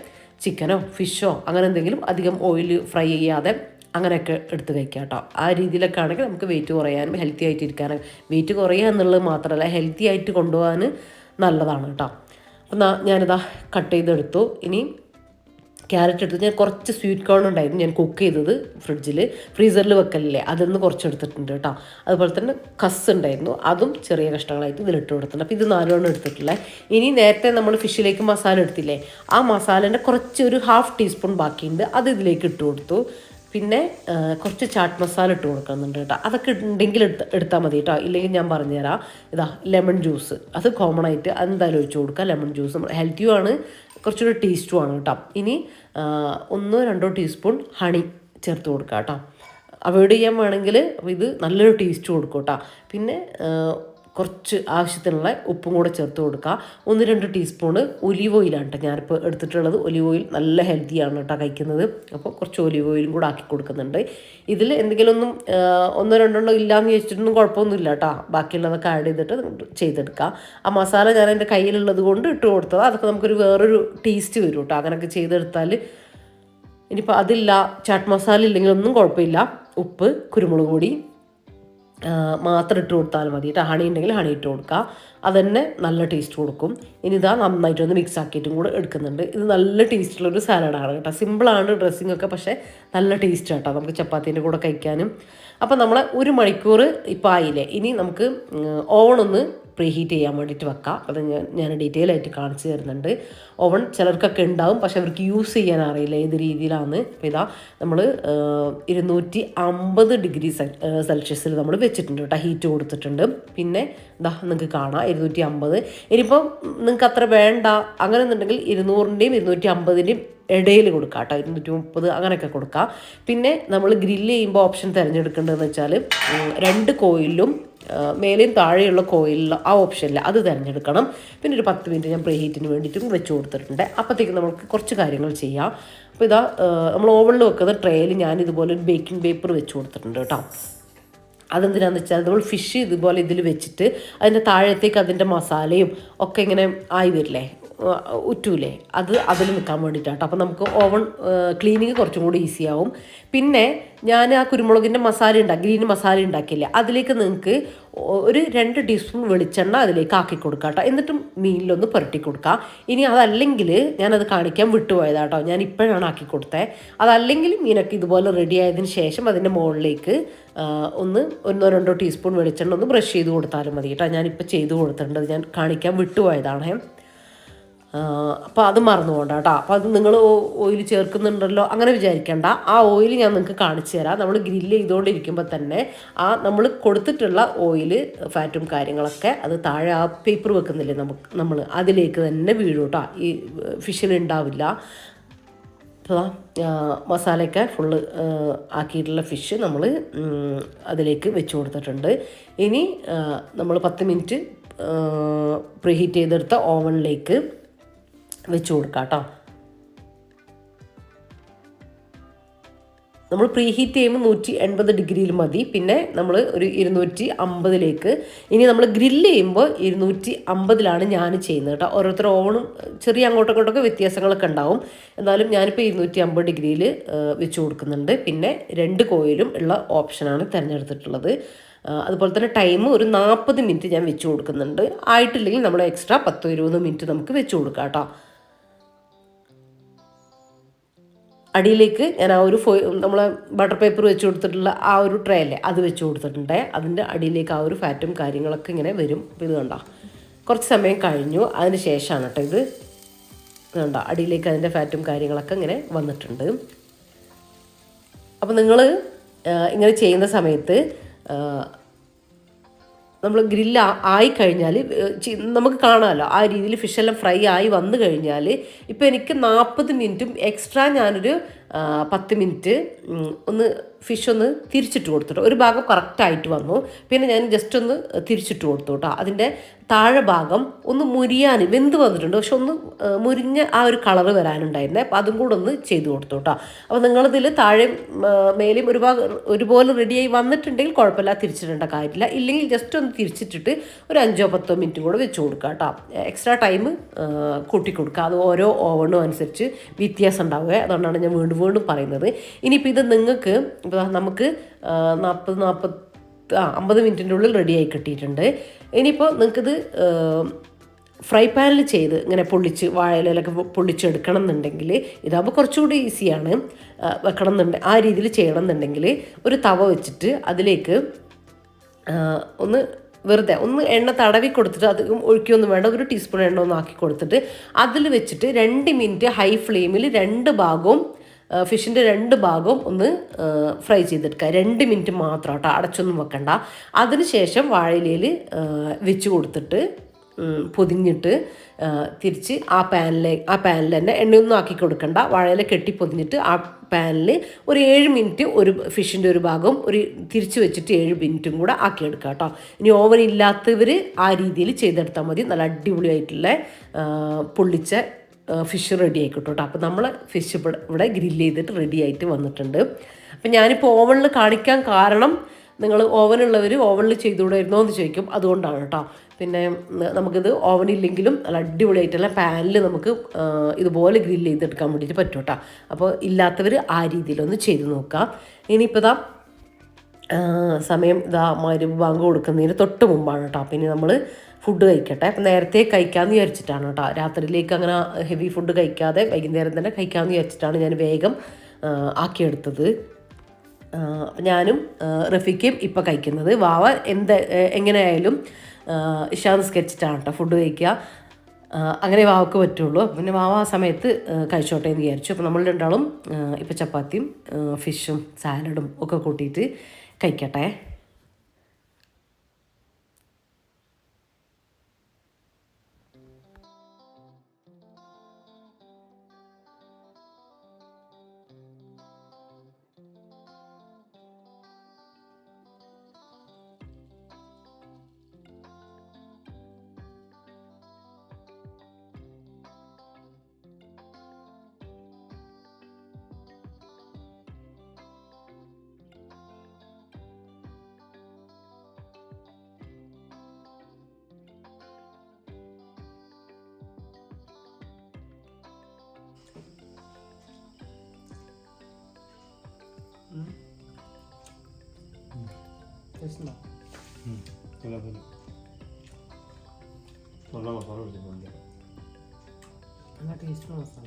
ചിക്കനോ ഫിഷോ അങ്ങനെ എന്തെങ്കിലും അധികം ഓയിൽ ഫ്രൈ ചെയ്യാതെ അങ്ങനെയൊക്കെ എടുത്ത് കഴിക്കാം കേട്ടോ. ആ രീതിയിലൊക്കെ ആണെങ്കിൽ നമുക്ക് വെയിറ്റ് കുറയാനും ഹെൽത്തി ആയിട്ട് ഇരിക്കാനും, വെയിറ്റ് കുറയുക എന്നുള്ളത് മാത്രമല്ല ഹെൽത്തി ആയിട്ട് കൊണ്ടുപോകാൻ നല്ലതാണ് കേട്ടോ. അപ്പം ഞാനിതാ കട്ട് ചെയ്തെടുത്തു. ഇനി ക്യാരറ്റ് എടുത്ത് ഞാൻ കുറച്ച് സ്വീറ്റ് കോൺ ഉണ്ടായിരുന്നു ഞാൻ കുക്ക് ചെയ്തത് ഫ്രീസറിൽ വെക്കലില്ലേ, അതൊന്ന് കുറച്ചെടുത്തിട്ടുണ്ട് കേട്ടോ. അതുപോലെ തന്നെ കസ് ഉണ്ടായിരുന്നു, അതും ചെറിയ കഷ്ണങ്ങളായിട്ട് ഇതിലിട്ട് കൊടുത്തിട്ടുണ്ട്. അപ്പോൾ ഇത് 4 എടുത്തിട്ടുള്ളത്. ഇനി നേരത്തെ നമ്മൾ ഫിഷിലേക്ക് മസാല എടുത്തില്ലേ, ആ മസാലേൻ്റെ കുറച്ച് ഒരു 1/2 ടീസ്പൂൺ ബാക്കിയുണ്ട്, അത് ഇതിലേക്ക് ഇട്ട് കൊടുത്തു. പിന്നെ കുറച്ച് ചാട്ട് മസാല ഇട്ട് കൊടുക്കുന്നുണ്ട് കേട്ടോ. അതൊക്കെ ഉണ്ടെങ്കിൽ എടുത്താൽ മതി കേട്ടോ. ഇല്ലെങ്കിൽ ഞാൻ പറഞ്ഞുതരാം. ഇതാ ലെമൺ ജ്യൂസ്, അത് കോമൺ ആയിട്ട് എന്തായാലും ഒഴിച്ച് കൊടുക്കുക. ലെമൺ ജ്യൂസ് ഹെൽത്തിയും ആണ്, കുറച്ചുകൂടി ടേസ്റ്റും ആണ് കേട്ടോ. ഇനി 1-2 ടീസ്പൂൺ ഹണി ചേർത്ത് കൊടുക്കുക കേട്ടോ. അവോയ്ഡ് ചെയ്യാൻ വേണമെങ്കിൽ ഇത് നല്ലൊരു ടേസ്റ്റ് കൊടുക്കും കേട്ടോ. പിന്നെ കുറച്ച് ആവശ്യത്തിനുള്ള ഉപ്പും കൂടെ ചേർത്ത് കൊടുക്കുക. 1-2 ടീസ്പൂണ് ഒലീവ് ഓയിലാണ് കേട്ടോ ഞാനിപ്പോൾ എടുത്തിട്ടുള്ളത്. ഒലീവ് ഓയിൽ നല്ല ഹെൽത്തിയാണ് കേട്ടോ കഴിക്കുന്നത്. അപ്പോൾ കുറച്ച് ഒലീവ് ഓയിലും കൂടെ ആക്കി കൊടുക്കുന്നുണ്ട്. ഇതിൽ എന്തെങ്കിലും ഒന്നും 1-2 ഇല്ലയെന്ന് ചോദിച്ചിട്ടൊന്നും കുഴപ്പമൊന്നുമില്ല കേട്ടോ. ബാക്കിയുള്ളതൊക്കെ ആഡ് ചെയ്തെടുക്കുക. ആ മസാല ഞാൻ എൻ്റെ കയ്യിലുള്ളത് കൊണ്ട് ഇട്ട് കൊടുത്തത്. അതൊക്കെ നമുക്കൊരു വേറൊരു ടേസ്റ്റ് വരും കേട്ടോ അങ്ങനെയൊക്കെ ചെയ്തെടുത്താൽ. ഇനിയിപ്പോൾ അതില്ല, ചാട്ട് മസാല ഇല്ലെങ്കിലൊന്നും കുഴപ്പമില്ല. ഉപ്പ്, കുരുമുളക് പൊടി മാത്രം ഇട്ട് കൊടുത്താൽ മതി കേട്ടോ. ഹണി ഉണ്ടെങ്കിൽ ഹണി ഇട്ട് കൊടുക്കുക. അതുതന്നെ നല്ല ടേസ്റ്റ് കൊടുക്കും. ഇനി ഇതാ നന്നായിട്ടൊന്ന് മിക്സ് ആക്കിയിട്ടും കൂടെ എടുക്കുന്നുണ്ട്. ഇത് നല്ല ടേസ്റ്റുള്ളൊരു സാലഡാണ് കേട്ടോ. സിമ്പിളാണ് ഡ്രസ്സിങ് ഒക്കെ, പക്ഷേ നല്ല ടേസ്റ്റ് കേട്ടോ നമുക്ക് ചപ്പാത്തീൻ്റെ കൂടെ കഴിക്കാനും. അപ്പോൾ നമ്മൾ 1 മണിക്കൂർ ഇപ്പോൾ ആയില്ലേ. ഇനി നമുക്ക് ഓവൺ ഒന്ന് പ്രീ ഹീറ്റ് ചെയ്യാൻ വേണ്ടിയിട്ട് വെക്കാം. അത് ഞാൻ ഡീറ്റെയിൽ ആയിട്ട് കാണിച്ചു തരുന്നുണ്ട്. ഓവൺ ചിലർക്കൊക്കെ ഉണ്ടാവും, പക്ഷെ അവർക്ക് യൂസ് ചെയ്യാൻ അറിയില്ല ഏത് രീതിയിലാണ്. അപ്പോൾ ഇതാ നമ്മൾ 250 ഡിഗ്രി സെൽഷ്യസിൽ നമ്മൾ വെച്ചിട്ടുണ്ട് കേട്ടോ, ഹീറ്റ് കൊടുത്തിട്ടുണ്ട്. പിന്നെ ഇതാ നിങ്ങൾക്ക് കാണാം 250. ഇനിയിപ്പം നിങ്ങൾക്ക് അത്ര വേണ്ട അങ്ങനെ എന്നുണ്ടെങ്കിൽ 200-ൻ്റെയും 250-ൻ്റെയും ഇടയിൽ കൊടുക്കുക കേട്ടോ, 230 അങ്ങനെയൊക്കെ കൊടുക്കുക. പിന്നെ നമ്മൾ ഗ്രില്ല് ചെയ്യുമ്പോൾ ഓപ്ഷൻ തിരഞ്ഞെടുക്കേണ്ടതെന്ന് വെച്ചാൽ 2 കോയിലും മേലെയും താഴെയുള്ള കോയിലുള്ള ആ ഓപ്ഷനില്ല, അത് തിരഞ്ഞെടുക്കണം. പിന്നെ ഒരു 10 മിനിറ്റ് ഞാൻ പ്രീ ഹീറ്റിന് വേണ്ടിയിട്ടും വെച്ച് കൊടുത്തിട്ടുണ്ട്. അപ്പോഴത്തേക്കും നമുക്ക് കുറച്ച് കാര്യങ്ങൾ ചെയ്യാം. അപ്പോൾ ഇതാ നമ്മൾ ഓവണിൽ വെക്കുന്ന ട്രേയിൽ ഞാൻ ഇതുപോലെ ഒരു ബേക്കിംഗ് പേപ്പർ വെച്ച് കൊടുത്തിട്ടുണ്ട് കേട്ടോ. അതെന്തിനാണെന്ന് വെച്ചാൽ നമ്മൾ ഫിഷ് ഇതുപോലെ ഇതിൽ വെച്ചിട്ട് അതിൻ്റെ താഴത്തേക്ക് അതിൻ്റെ മസാലയും ഒക്കെ ഇങ്ങനെ ആയി വരില്ലേ, ഉറ്റൂലേ, അതിൽ നിൽക്കാൻ വേണ്ടിയിട്ടാണ്. അപ്പോൾ നമുക്ക് ഓവൺ ക്ലീനിങ് കുറച്ചും കൂടി ഈസി ആവും. പിന്നെ ഞാൻ ആ കുരുമുളകിൻ്റെ ഗ്രീൻ മസാല ഉണ്ടാക്കിയില്ലേ, അതിലേക്ക് നിങ്ങൾക്ക് ഒരു 2 ടീസ്പൂൺ വെളിച്ചെണ്ണ അതിലേക്ക് ആക്കി കൊടുക്കുക കേട്ടോ. എന്നിട്ടും മീനിലൊന്ന് പുരട്ടി കൊടുക്കുക. ഇനി അതല്ലെങ്കിൽ ഞാനത് കാണിക്കാൻ വിട്ടുപോയതാട്ടോ, ഞാൻ ഇപ്പോഴാണ് ആക്കി കൊടുത്തത്. അതല്ലെങ്കിൽ മീനൊക്കെ ഇതുപോലെ റെഡി ആയതിന് ശേഷം അതിൻ്റെ മുകളിലേക്ക് 1-2 ടീസ്പൂൺ വെളിച്ചെണ്ണ ഒന്ന് ബ്രഷ് ചെയ്ത് കൊടുത്താലും മതി കേട്ടോ. ഞാനിപ്പോൾ ചെയ്ത് കൊടുത്തിട്ടുണ്ട്, അത് ഞാൻ കാണിക്കാൻ വിട്ടുപോയതാണ്. അപ്പോൾ അത് മറന്നു പോകണ്ട കേട്ടോ. അപ്പോൾ അത് നിങ്ങൾ ഓയിൽ ചേർക്കുന്നുണ്ടല്ലോ അങ്ങനെ വിചാരിക്കേണ്ട. ആ ഓയിൽ ഞാൻ നിങ്ങൾക്ക് കാണിച്ചു തരാം. നമ്മൾ ഗ്രില്ല് ചെയ്തുകൊണ്ടിരിക്കുമ്പോൾ തന്നെ നമ്മൾ കൊടുത്തിട്ടുള്ള ഓയിൽ ഫാറ്റും കാര്യങ്ങളൊക്കെ അത് താഴെ ആ പേപ്പർ വെക്കുന്നില്ലേ നമ്മൾ അതിലേക്ക് തന്നെ വീഴും കേട്ടോ. ഈ ഫിഷിൽ ഉണ്ടാവില്ല. അപ്പോൾ മസാലയൊക്കെ ഫുള്ള് ആക്കിയിട്ടുള്ള ഫിഷ് നമ്മൾ അതിലേക്ക് വെച്ച് കൊടുത്തിട്ടുണ്ട്. ഇനി നമ്മൾ 10 മിനിറ്റ് പ്രീ ഹീറ്റ് ചെയ്തെടുത്ത ഓവനിലേക്ക് വെച്ച് കൊടുക്കാം കേട്ടോ. നമ്മൾ പ്രീ ഹീറ്റ് ചെയ്യുമ്പോൾ 180 ഡിഗ്രിയിൽ മതി. പിന്നെ നമ്മൾ ഒരു 250-ലേക്ക്. ഇനി നമ്മൾ ഗ്രില്ല് ചെയ്യുമ്പോൾ 250-ലാണ് ഞാൻ ചെയ്യുന്നത് കേട്ടോ. ഓരോരുത്തർ ഓവണും ചെറിയ അങ്ങോട്ടൊക്കെ വ്യത്യാസങ്ങളൊക്കെ ഉണ്ടാവും. എന്നാലും ഞാനിപ്പോൾ 250 ഡിഗ്രിയിൽ വെച്ച് കൊടുക്കുന്നുണ്ട്. പിന്നെ 2 കോയിലും ഉള്ള ഓപ്ഷനാണ് തിരഞ്ഞെടുത്തിട്ടുള്ളത്. അതുപോലെ തന്നെ ടൈം ഒരു 40 മിനിറ്റ് ഞാൻ വെച്ച് കൊടുക്കുന്നുണ്ട്. ആയിട്ടില്ലെങ്കിൽ നമ്മൾ എക്സ്ട്രാ 10-20 മിനിറ്റ് നമുക്ക് വെച്ച് കൊടുക്കാം കേട്ടോ. അടിയിലേക്ക് ഞാൻ ആ ഒരു നമ്മളെ ബട്ടർ പേപ്പർ വെച്ച് കൊടുത്തിട്ടുള്ള ആ ഒരു ട്രേ അല്ലേ, അത് വെച്ച് കൊടുത്തിട്ടുണ്ട്. അതിൻ്റെ അടിയിലേക്ക് ആ ഒരു ഫാറ്റും കാര്യങ്ങളൊക്കെ ഇങ്ങനെ വരും. അപ്പോൾ ഇത് കണ്ടോ, കുറച്ച് സമയം കഴിഞ്ഞു, അതിന് ശേഷമാണ് കേട്ടോ ഇത് കണ്ടോ, അടിയിലേക്ക് അതിൻ്റെ ഫാറ്റും കാര്യങ്ങളൊക്കെ ഇങ്ങനെ വന്നിട്ടുണ്ട്. അപ്പോൾ നിങ്ങൾ ഇങ്ങനെ ചെയ്യുന്ന സമയത്ത് നമ്മൾ ഗ്രില്ല് ആയിക്കഴിഞ്ഞാൽ നമുക്ക് കാണാമല്ലോ ആ രീതിയിൽ ഫിഷെല്ലാം ഫ്രൈ ആയി വന്നു കഴിഞ്ഞാൽ, ഇപ്പോൾ എനിക്ക് 40 മിനിറ്റും എക്സ്ട്രാ ഞാനൊരു 10 മിനിറ്റ് ഒന്ന് ഫിഷ് ഒന്ന് തിരിച്ചിട്ട് കൊടുത്തിട്ട് ഒരു ഭാഗം കറക്റ്റായിട്ട് വന്നു. പിന്നെ ഞാൻ ജസ്റ്റ് ഒന്ന് തിരിച്ചിട്ട് കൊടുത്തു കേട്ടോ. അതിൻ്റെ താഴെ ഭാഗം ഒന്ന് മുരിയാൻ വെന്ത് വന്നിട്ടുണ്ട്, പക്ഷെ ഒന്ന് മുരിഞ്ഞ ആ ഒരു കളറ് വരാനുണ്ടായിരുന്നേ. അപ്പോൾ അതും കൂടെ ഒന്ന് ചെയ്ത് കൊടുത്തു കേട്ടോ. അപ്പോൾ നിങ്ങളിതിൽ താഴെ മേലെയും ഒരുപോലെ റെഡിയായി വന്നിട്ടുണ്ടെങ്കിൽ കുഴപ്പമില്ല, തിരിച്ചിടേണ്ട കാര്യമില്ല. ഇല്ലെങ്കിൽ ജസ്റ്റ് ഒന്ന് തിരിച്ചിട്ടിട്ട് ഒരു 5-10 മിനിറ്റും കൂടെ വെച്ച് കൊടുക്കുക കേട്ടോ. എക്സ്ട്രാ ടൈം കൂട്ടി കൊടുക്കുക. അത് ഓരോ ഓവണും അനുസരിച്ച് വ്യത്യാസം ഉണ്ടാവുക. അതുകൊണ്ടാണ് ഞാൻ വീണ്ടും പറയുന്നത്. ഇനിയിപ്പോൾ ഇത് നിങ്ങൾക്ക് നമുക്ക് 50 മിനിറ്റിൻ്റെ ഉള്ളിൽ റെഡിയായി കിട്ടിയിട്ടുണ്ട്. ഇനിയിപ്പോൾ നിങ്ങൾക്കിത് ഫ്രൈ പാനിൽ ചെയ്ത് ഇങ്ങനെ വാഴയിലൊക്കെ പൊള്ളിച്ചെടുക്കണം എന്നുണ്ടെങ്കിൽ ഇതാകുമ്പോൾ കുറച്ചുകൂടി ഈസിയാണ്. വെക്കണം എന്നുണ്ടെങ്കിൽ ആ രീതിയിൽ ചെയ്യണം എന്നുണ്ടെങ്കിൽ ഒരു തവ വെച്ചിട്ട് അതിലേക്ക് വെറുതെ ഒന്ന് എണ്ണ തടവി കൊടുത്തിട്ട് അത് ഒഴിക്കൊന്നും വേണ്ട, ഒരു ടീസ്പൂൺ എണ്ണ ഒന്ന് ആക്കി കൊടുത്തിട്ട് അതിൽ വെച്ചിട്ട് 2 മിനിറ്റ് ഹൈ ഫ്ലെയിമിൽ 2 ഭാഗവും ഫിഷിൻ്റെ 2 ഭാഗവും ഒന്ന് ഫ്രൈ ചെയ്തെടുക്കുക. 2 മിനിറ്റ് മാത്രം കേട്ടോ, അടച്ചൊന്നും വെക്കണ്ട. അതിനുശേഷം വാഴയിലയിൽ വെച്ച് കൊടുത്തിട്ട് പൊതിഞ്ഞിട്ട് തിരിച്ച് ആ പാനിൽ തന്നെ എണ്ണയൊന്നും ആക്കി കൊടുക്കണ്ട. വാഴയില കെട്ടി പൊതിഞ്ഞിട്ട് ആ പാനിൽ ഒരു 7 മിനിറ്റ് ഒരു ഫിഷിൻ്റെ ഒരു ഭാഗം തിരിച്ച് വെച്ചിട്ട് 7 മിനിറ്റും കൂടെ ആക്കിയെടുക്കുക കേട്ടോ. ഇനി ഓവൻ ഇല്ലാത്തവർ ആ രീതിയിൽ ചെയ്തെടുത്താൽ മതി. നല്ല അടിപൊളിയായിട്ടുള്ള പൊള്ളിച്ച ഫിഷ് റെഡി ആയിക്കോട്ടോ കേട്ടോ. അപ്പോൾ നമ്മൾ ഫിഷ് ഇവിടെ ഗ്രില്ല് ചെയ്തിട്ട് റെഡി ആയിട്ട് വന്നിട്ടുണ്ട്. അപ്പം ഞാനിപ്പോൾ ഓവനിൽ കാണിക്കാൻ കാരണം, നിങ്ങൾ ഓവനുള്ളവർ ഓവനിൽ ചെയ്തുകൂടായിരുന്നോ എന്ന് ചോദിക്കും, അതുകൊണ്ടാണ് കേട്ടോ. പിന്നെ നമുക്കിത് ഓവനില്ലെങ്കിലും നല്ല അടിപൊളിയായിട്ടുള്ള പാനിൽ നമുക്ക് ഇതുപോലെ ഗ്രില്ല് ചെയ്തെടുക്കാൻ വേണ്ടിയിട്ട് പറ്റും കേട്ടോ. അപ്പോൾ ഇല്ലാത്തവർ ആ രീതിയിലൊന്ന് ചെയ്ത് നോക്കാം. ഇനിയിപ്പോൾ സമയം മഗ്‌രിബ് ബാങ്ക് കൊടുക്കുന്നതിന് തൊട്ട് മുമ്പാണ് കേട്ടോ. പിന്നെ നമ്മൾ ഫുഡ് കഴിക്കട്ടെ. അപ്പം നേരത്തെ കഴിക്കാമെന്ന് വിചാരിച്ചിട്ടാണ് കേട്ടോ, രാത്രിയിലേക്ക് അങ്ങനെ ഹെവി ഫുഡ് കഴിക്കാതെ വൈകുന്നേരം തന്നെ കഴിക്കാമെന്ന് വിചാരിച്ചിട്ടാണ് ഞാൻ വേഗം ആക്കിയെടുത്തത്. ഞാനും റഫീഖയും ഇപ്പം കഴിക്കുന്നത്. വാവ എങ്ങനെയായാലും ഇശാ നിസ്കരിച്ചിട്ടാണ് കേട്ടോ ഫുഡ് കഴിക്കുക. അങ്ങനെ വാവക്ക് പറ്റുള്ളൂ. പിന്നെ വാവ ആ സമയത്ത് കഴിച്ചോട്ടെ എന്ന് വിചാരിച്ചു. അപ്പോൾ നമ്മൾ രണ്ടാളും ഇപ്പോൾ ചപ്പാത്തിയും ഫിഷും സാലഡും ഒക്കെ കൂട്ടിയിട്ട് കഴിക്കട്ടെ. നല്ല മസാല പിടിച്ചിട്ടുണ്ട്. നല്ല ടേസ്റ്റ് മസാല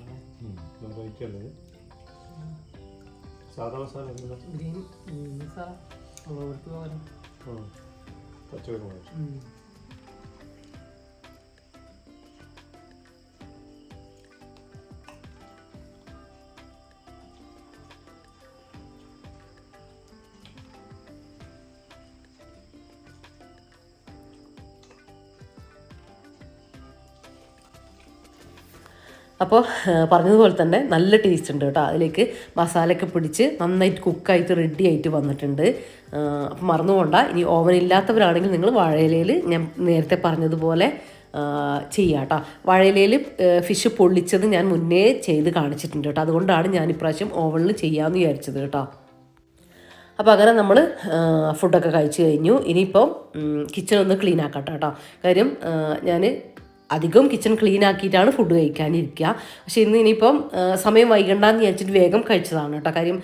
സാധാ മസാല ഗ്രീൻ മസാല പച്ചക്കറി അപ്പോൾ പറഞ്ഞതുപോലെ തന്നെ നല്ല ടേസ്റ്റ് ഉണ്ട് കേട്ടോ. അതിലേക്ക് മസാലയൊക്കെ പിടിച്ച് നന്നായിട്ട് കുക്കായിട്ട് റെഡി ആയിട്ട് വന്നിട്ടുണ്ട്. അപ്പം മറന്നുകൊണ്ട, ഇനി ഓവൻ ഇല്ലാത്തവരാണെങ്കിൽ നിങ്ങൾ വാഴയിലയിൽ ഞാൻ നേരത്തെ പറഞ്ഞതുപോലെ ചെയ്യാം കേട്ടോ. വാഴയിലയിൽ ഫിഷ് പൊള്ളിച്ചത് ഞാൻ മുന്നേ ചെയ്ത് കാണിച്ചിട്ടുണ്ട് കേട്ടോ. അതുകൊണ്ടാണ് ഞാൻ ഇപ്രാവശ്യം ഓവനിൽ ചെയ്യാമെന്ന് വിചാരിച്ചത് കേട്ടോ. അപ്പോൾ അങ്ങനെ നമ്മൾ ഫുഡൊക്കെ കഴിച്ച് കഴിഞ്ഞു. ഇനിയിപ്പം കിച്ചണൊന്ന് ക്ലീൻ ആക്കട്ടെ കേട്ടോ. കാര്യം ഞാൻ അധികം കിച്ചൺ ക്ലീൻ ആക്കിയിട്ടാണ് ഫുഡ് കഴിക്കാനിരിക്കുക. പക്ഷേ ഇനിയിപ്പം സമയം വൈകണ്ടെന്ന് വിചാരിച്ചിട്ട് വേഗം കഴിച്ചതാണ് കേട്ടോ. കാര്യം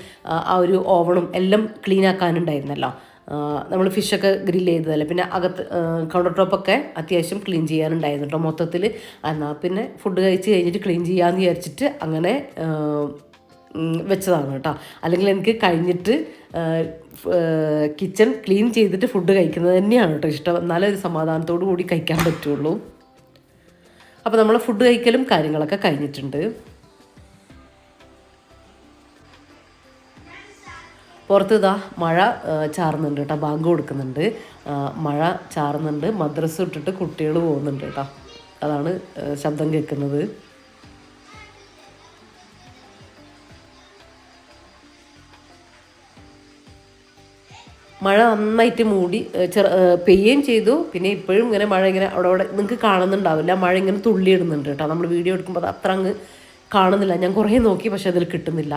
ആ ഒരു ഓവണും എല്ലാം ക്ലീൻ ആക്കാനുണ്ടായിരുന്നല്ലോ. നമ്മൾ ഫിഷൊക്കെ ഗ്രില്ല് ചെയ്തതല്ലേ. പിന്നെ അകത്ത് കൗണ്ടർ ടോപ്പൊക്കെ അത്യാവശ്യം ക്ലീൻ ചെയ്യാനുണ്ടായിരുന്നു കേട്ടോ മൊത്തത്തിൽ. എന്നാൽ പിന്നെ ഫുഡ് കഴിച്ച് കഴിഞ്ഞിട്ട് ക്ലീൻ ചെയ്യാമെന്ന് വിചാരിച്ചിട്ട് അങ്ങനെ വെച്ചതാണ് കേട്ടോ. അല്ലെങ്കിൽ എനിക്ക് കഴിഞ്ഞിട്ട് കിച്ചൺ ക്ലീൻ ചെയ്തിട്ട് ഫുഡ് കഴിക്കുന്നത് തന്നെയാണ് കേട്ടോ ഇഷ്ടം. എന്നാലേ ഒരു സമാധാനത്തോടു കൂടി കഴിക്കാൻ പറ്റുള്ളൂ. അപ്പോൾ നമ്മൾ ഫുഡ് കഴിക്കലും കാര്യങ്ങളൊക്കെ കഴിഞ്ഞിട്ടുണ്ട്. പുറത്ത് മഴ ചാറുന്നുണ്ട് കേട്ടോ. ബാങ്ക് കൊടുക്കുന്നുണ്ട്, മഴ ചാറുന്നുണ്ട്. മദ്രസ ഇട്ടിട്ട് കുട്ടികൾ പോകുന്നുണ്ട് കേട്ടോ. അതാണ് ശബ്ദം കേൾക്കുന്നത്. മഴ നന്നായിട്ട് മൂടി പെയ്യുകയും ചെയ്തു. പിന്നെ ഇപ്പോഴും ഇങ്ങനെ മഴ ഇങ്ങനെ അവിടെ നിങ്ങൾക്ക് കാണുന്നുണ്ടാവില്ല, മഴ ഇങ്ങനെ തുള്ളിയിടുന്നുണ്ട് കേട്ടോ. നമ്മൾ വീഡിയോ എടുക്കുമ്പോൾ അത് അത്ര അങ്ങ് കാണുന്നില്ല. ഞാൻ കുറേ നോക്കി, പക്ഷേ അതിൽ കിട്ടുന്നില്ല.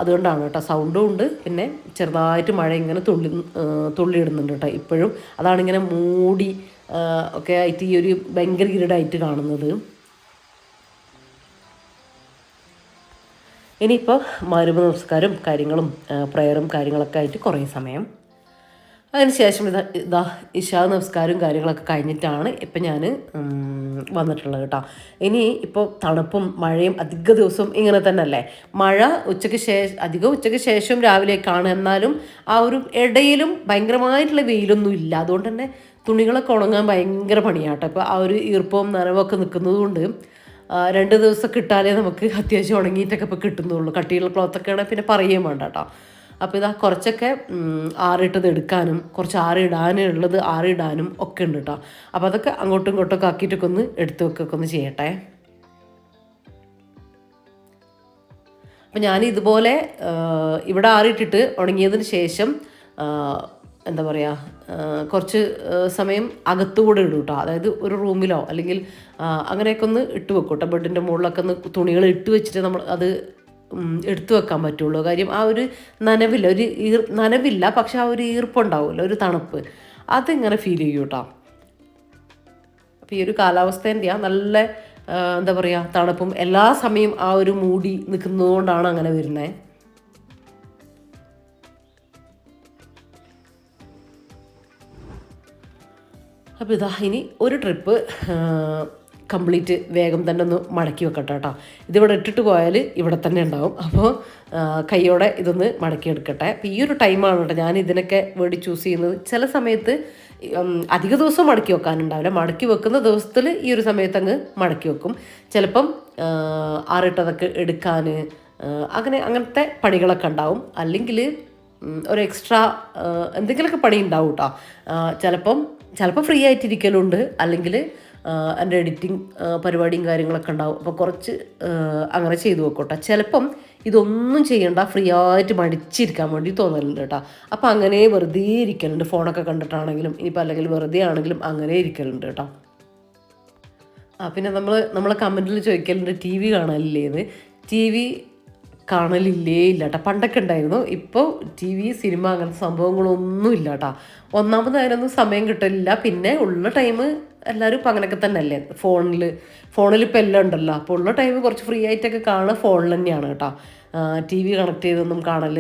അതുകൊണ്ടാണ് കേട്ടോ. സൗണ്ടും ഉണ്ട്, പിന്നെ ചെറുതായിട്ട് മഴ ഇങ്ങനെ തുള്ളിയിടുന്നുണ്ട് കേട്ടോ ഇപ്പോഴും. അതാണിങ്ങനെ മൂടി ഒക്കെ ആയിട്ട് ഈ ഒരു ഭയങ്കര ഇരുടായിട്ട് കാണുന്നത്. ഇനിയിപ്പോൾ മഗ്‌രിബ് നമസ്കാരം കാര്യങ്ങളും പ്രയറും കാര്യങ്ങളൊക്കെ ആയിട്ട് കുറേ സമയം. അതിനുശേഷം ഇശാ നമസ്കാരവും കാര്യങ്ങളൊക്കെ കഴിഞ്ഞിട്ടാണ് ഇപ്പം ഞാൻ വന്നിട്ടുള്ളത് കേട്ടോ. ഇനി ഇപ്പോൾ തണുപ്പും മഴയും അധിക ദിവസവും ഇങ്ങനെ തന്നെ അല്ലേ. മഴ അധികം ഉച്ചയ്ക്ക് ശേഷം രാവിലേക്കാണ്. എന്നാലും ആ ഒരു ഇടയിലും ഭയങ്കരമായിട്ടുള്ള വെയിലൊന്നും ഇല്ല. അതുകൊണ്ട് തന്നെ തുണികളൊക്കെ ഉണങ്ങാൻ ഭയങ്കര പണിയാട്ടോ. ഇപ്പോൾ ആ ഒരു ഈർപ്പവും നനവൊക്കെ നിൽക്കുന്നത് കൊണ്ട് 2 ദിവസമൊക്കെ ഇട്ടാലേ നമുക്ക് അത്യാവശ്യം ഉണങ്ങിയിട്ടൊക്കെ ഇപ്പോൾ കിട്ടുന്നുള്ളൂ. കട്ടിയുള്ള ക്ലോത്തൊക്കെ ആണെങ്കിൽ പിന്നെ പറയുകയും വേണ്ട കേട്ടോ. അപ്പോൾ ഇതാ കുറച്ചൊക്കെ ആറിയിട്ടത് എടുക്കാനും കുറച്ച് ആറിയിടാനുള്ളത് ആറിയിടാനും ഒക്കെ ഉണ്ട് കേട്ടോ. അപ്പോൾ അതൊക്കെ അങ്ങോട്ടും ഇങ്ങോട്ടൊക്കെ ആക്കിയിട്ടൊക്കെ ഒന്ന് എടുത്ത് വെക്കൊക്കെ ഒന്ന് ചെയ്യട്ടെ. അപ്പം ഞാൻ ഇതുപോലെ ഇവിടെ ആറിയിട്ടിട്ട് ഉണങ്ങിയതിന് ശേഷം എന്താ പറയുക കുറച്ച് സമയം അകത്തുകൂടെ ഇടും കേട്ടോ. അതായത് ഒരു റൂമിലോ അല്ലെങ്കിൽ അങ്ങനെയൊക്കെ ഒന്ന് ഇട്ട് വെക്കും കേട്ടോ. ബെഡിൻ്റെ മുകളിലൊക്കെ ഒന്ന് തുണികൾ ഇട്ട് വെച്ചിട്ട് നമ്മൾ അത് എടുത്തു വെക്കാൻ പറ്റുള്ളൂ. കാര്യം ആ ഒരു നനവില്ല, ഒരു നനവില്ല, പക്ഷെ ആ ഒരു ഈർപ്പുണ്ടാവുമല്ലോ, ഒരു തണുപ്പ്, അതിങ്ങനെ ഫീൽ ചെയ്യും കേട്ടോ. അപ്പോൾ ഈ ഒരു കാലാവസ്ഥേൻ്റെയാണ് നല്ല എന്താ പറയുക തണുപ്പും എല്ലാ സമയം ആ ഒരു മൂടി നിൽക്കുന്നതുകൊണ്ടാണ് അങ്ങനെ വരുന്നത്. അപ്പോൾ ഇതാ ഇനി ഒരു ട്രിപ്പ് കംപ്ലീറ്റ് വേഗം തന്നെ ഒന്ന് മടക്കി വെക്കട്ടെ കേട്ടോ. ഇതിവിടെ ഇട്ടിട്ട് പോയാൽ ഇവിടെ തന്നെ ഉണ്ടാവും. അപ്പോൾ കൈയോടെ ഇതൊന്ന് മടക്കി എടുക്കട്ടെ. അപ്പോൾ ഈ ഒരു ടൈമാണ് കേട്ടോ ഞാൻ ഇതിനൊക്കെ വേണ്ടി ചൂസ് ചെയ്യുന്നത്. ചില സമയത്ത് അധിക ദിവസം മടക്കി വെക്കാനുണ്ടാവില്ല. മടക്കി വെക്കുന്ന ദിവസത്തിൽ ഈ ഒരു സമയത്ത് അങ്ങ് മടക്കി വെക്കും. ചിലപ്പം ആറിട്ടതൊക്കെ എടുക്കാൻ അങ്ങനത്തെ പണികളൊക്കെ ഉണ്ടാവും. അല്ലെങ്കിൽ ഒരു എക്സ്ട്രാ എന്തെങ്കിലുമൊക്കെ പണി ഉണ്ടാവും കേട്ടോ. ചിലപ്പം ഫ്രീ ആയിട്ടിരിക്കലുണ്ട്, അല്ലെങ്കിൽ എൻ്റെ എഡിറ്റിംഗ് പരിപാടിയും കാര്യങ്ങളൊക്കെ ഉണ്ടാവും. അപ്പോൾ കുറച്ച് അങ്ങനെ ചെയ്തു വെക്കോട്ടെ. ചിലപ്പം ഇതൊന്നും ചെയ്യണ്ട, ഫ്രീ ആയിട്ട് മടിച്ചിരിക്കാൻ വേണ്ടി തോന്നലുണ്ട് കേട്ടോ. അപ്പോൾ അങ്ങനെ വെറുതെ ഇരിക്കലുണ്ട്, ഫോണൊക്കെ കണ്ടിട്ടാണെങ്കിലും ഇനിയിപ്പോൾ അല്ലെങ്കിൽ വെറുതെ ആണെങ്കിലും അങ്ങനെ ഇരിക്കലുണ്ട് കേട്ടോ. പിന്നെ നമ്മളെ കമൻറ്റിൽ ചോദിക്കലുണ്ട് ടി വി കാണലില്ലേന്ന്. ടി വി കാണലില്ലേ ഇല്ല കേട്ടോ. പണ്ടൊക്കെ ഉണ്ടായിരുന്നു. ഇപ്പോൾ ടി വി സിനിമ അങ്ങനത്തെ സംഭവങ്ങളൊന്നും ഇല്ല കേട്ടോ. ഒന്നാമത് അതിനൊന്നും സമയം കിട്ടലില്ല. പിന്നെ ഉള്ള ടൈം എല്ലാവരും ഇപ്പം അങ്ങനെയൊക്കെ തന്നെ അല്ലേ, ഫോണിൽ ഇപ്പോൾ എല്ലാം ഉണ്ടല്ലോ. അപ്പോൾ ഉള്ള ടൈം കുറച്ച് ഫ്രീ ആയിട്ടൊക്കെ കാണുക ഫോണിൽ തന്നെയാണ് കേട്ടോ. ടി വി കണക്ട് ചെയ്തൊന്നും കാണൽ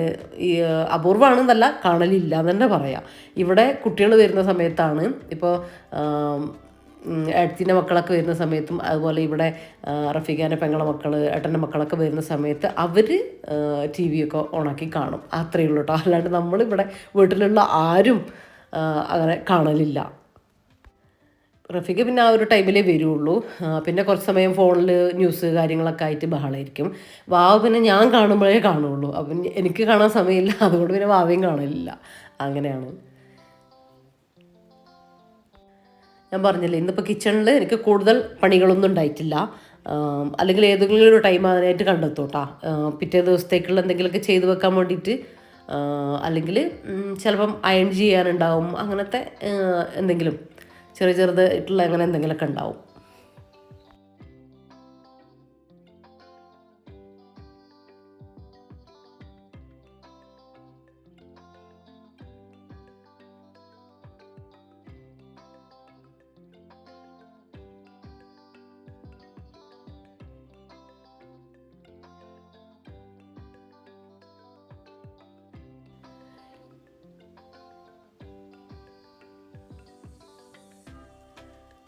ഈ അപൂർവമാണെന്നല്ല, കാണലില്ല എന്ന് തന്നെ പറയാം. ഇവിടെ കുട്ടികൾ വരുന്ന സമയത്താണ്, ഇപ്പോൾ ഏട്ടത്തിൻ്റെ മക്കളൊക്കെ വരുന്ന സമയത്തും അതുപോലെ ഇവിടെ റഫീഖാൻ്റെ പെങ്ങളെ മക്കൾ ഏട്ടൻ്റെ മക്കളൊക്കെ വരുന്ന സമയത്ത് അവർ ടി വിയൊക്കെ ഓണാക്കി കാണും. അത്രയേ ഉള്ളൂ കേട്ടോ. അല്ലാണ്ട് നമ്മളിവിടെ വീട്ടിലുള്ള ആരും അങ്ങനെ കാണലില്ല. റഫീഖ് പിന്നെ ആ ഒരു ടൈമിലേ വരുള്ളൂ. പിന്നെ കുറച്ച് സമയം ഫോണിൽ ന്യൂസ് കാര്യങ്ങളൊക്കെ ആയിട്ട് ബഹളമായിരിക്കും. വാവ് പിന്നെ ഞാൻ കാണുമ്പോഴേ കാണുള്ളൂ. അപ്പം എനിക്ക് കാണാൻ സമയമില്ല, അതുകൊണ്ട് പിന്നെ വാവയും കാണലില്ല. അങ്ങനെയാണ്. ഞാൻ പറഞ്ഞില്ലേ, ഇന്നിപ്പോൾ കിച്ചണിൽ എനിക്ക് കൂടുതൽ പണികളൊന്നും ഉണ്ടായിട്ടില്ല. അല്ലെങ്കിൽ ഏതെങ്കിലും ഒരു ടൈം അതിനായിട്ട് കണ്ടെത്തും കേട്ടോ. പിറ്റേ ദിവസത്തേക്കുള്ള എന്തെങ്കിലുമൊക്കെ ചെയ്ത് വെക്കാൻ വേണ്ടിയിട്ട്, അല്ലെങ്കിൽ ചിലപ്പം അയൺ ചെയ്യാനുണ്ടാവും. അങ്ങനത്തെ എന്തെങ്കിലും ചെറുതായിട്ടുള്ള അങ്ങനെ എന്തെങ്കിലുമൊക്കെ ഉണ്ടാവും.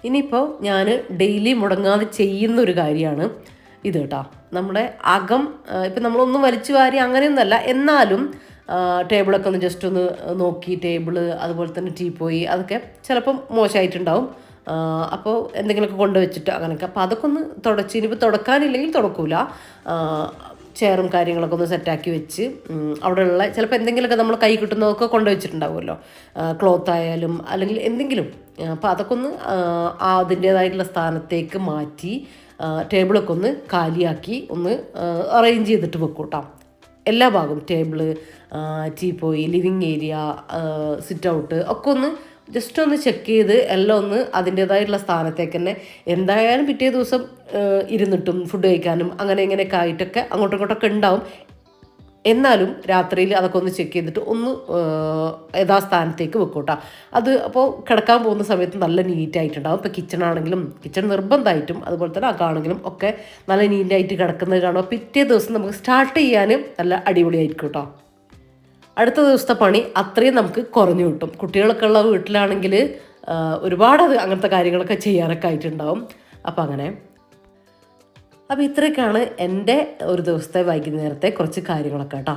ഇനിയിപ്പോൾ ഞാൻ ഡെയിലി മുടങ്ങാതെ ചെയ്യുന്നൊരു കാര്യമാണ് ഇത് കേട്ടോ. നമ്മുടെ അകം ഇപ്പം നമ്മളൊന്നും വലിച്ചു വാരി അങ്ങനെയൊന്നുമല്ല, എന്നാലും ടേബിളൊക്കെ ഒന്ന് ജസ്റ്റ് ഒന്ന് നോക്കി, ടേബിള് അതുപോലെ തന്നെ ടീപ്പോയി അതൊക്കെ ചിലപ്പം മോശമായിട്ടുണ്ടാവും. അപ്പോൾ എന്തെങ്കിലുമൊക്കെ കൊണ്ടുവച്ചിട്ട് അങ്ങനെയൊക്കെ, അപ്പോൾ അതൊക്കെ ഒന്ന് തുടച്ച്, ഇനിയിപ്പോൾ തുടക്കാനില്ലെങ്കിൽ തുടക്കൂല, ചെയറും കാര്യങ്ങളൊക്കെ ഒന്ന് സെറ്റാക്കി വെച്ച് അവിടെയുള്ള ചിലപ്പോൾ എന്തെങ്കിലുമൊക്കെ നമ്മൾ കൈ കിട്ടുന്നതൊക്കെ കൊണ്ടുവച്ചിട്ടുണ്ടാവുമല്ലോ, ക്ലോത്ത് ആയാലും അല്ലെങ്കിൽ എന്തെങ്കിലും. അപ്പോൾ അതൊക്കെ ഒന്ന് അതിൻ്റേതായിട്ടുള്ള സ്ഥാനത്തേക്ക് മാറ്റി ടേബിളൊക്കെ ഒന്ന് കാലിയാക്കി ഒന്ന് അറേഞ്ച് ചെയ്തിട്ട് വെക്കും കേട്ടോ. എല്ലാ ഭാഗവും table, teapoy, living area, sit out ഒക്കെ ഒന്ന് ജസ്റ്റ് ഒന്ന് ചെക്ക് ചെയ്ത് എല്ലാം ഒന്ന് അതിൻ്റേതായിട്ടുള്ള സ്ഥാനത്തേക്ക് തന്നെ. എന്തായാലും പിറ്റേ ദിവസം ഇരുന്നിട്ടും ഫുഡ് കഴിക്കാനും അങ്ങനെ ഇങ്ങനെയൊക്കെ ആയിട്ടൊക്കെ അങ്ങോട്ടും ഇങ്ങോട്ടൊക്കെ ഉണ്ടാവും. എന്നാലും രാത്രിയിൽ അതൊക്കെ ഒന്ന് ചെക്ക് ചെയ്തിട്ട് ഒന്ന് യഥാസ്ഥാനത്തേക്ക് വെക്കും കേട്ടോ. അത് അപ്പോൾ കിടക്കാൻ പോകുന്ന സമയത്ത് നല്ല നീറ്റായിട്ടുണ്ടാവും. ഇപ്പോൾ കിച്ചണാണെങ്കിലും കിച്ചൺ നിർബന്ധമായിട്ടും അതുപോലെ തന്നെ അകാണെങ്കിലും ഒക്കെ നല്ല നീറ്റായിട്ട് കിടക്കുന്നത് കാണുമ്പോൾ പിറ്റേ ദിവസം നമുക്ക് സ്റ്റാർട്ട് ചെയ്യാൻ നല്ല അടിപൊളിയായിരിക്കും കേട്ടോ. അടുത്ത ദിവസത്തെ പണി അത്രയും നമുക്ക് കുറഞ്ഞു കിട്ടും. കുട്ടികളൊക്കെ ഉള്ള വീട്ടിലാണെങ്കിൽ ഒരുപാട് അങ്ങനത്തെ കാര്യങ്ങളൊക്കെ ചെയ്യാനൊക്കെ ആയിട്ടുണ്ടാവും. അപ്പോൾ ഇത്രയൊക്കെയാണ് എൻ്റെ ഒരു ദിവസത്തെ വൈകുന്നേരത്തെ കുറച്ച് കാര്യങ്ങളൊക്കെ കേട്ടോ.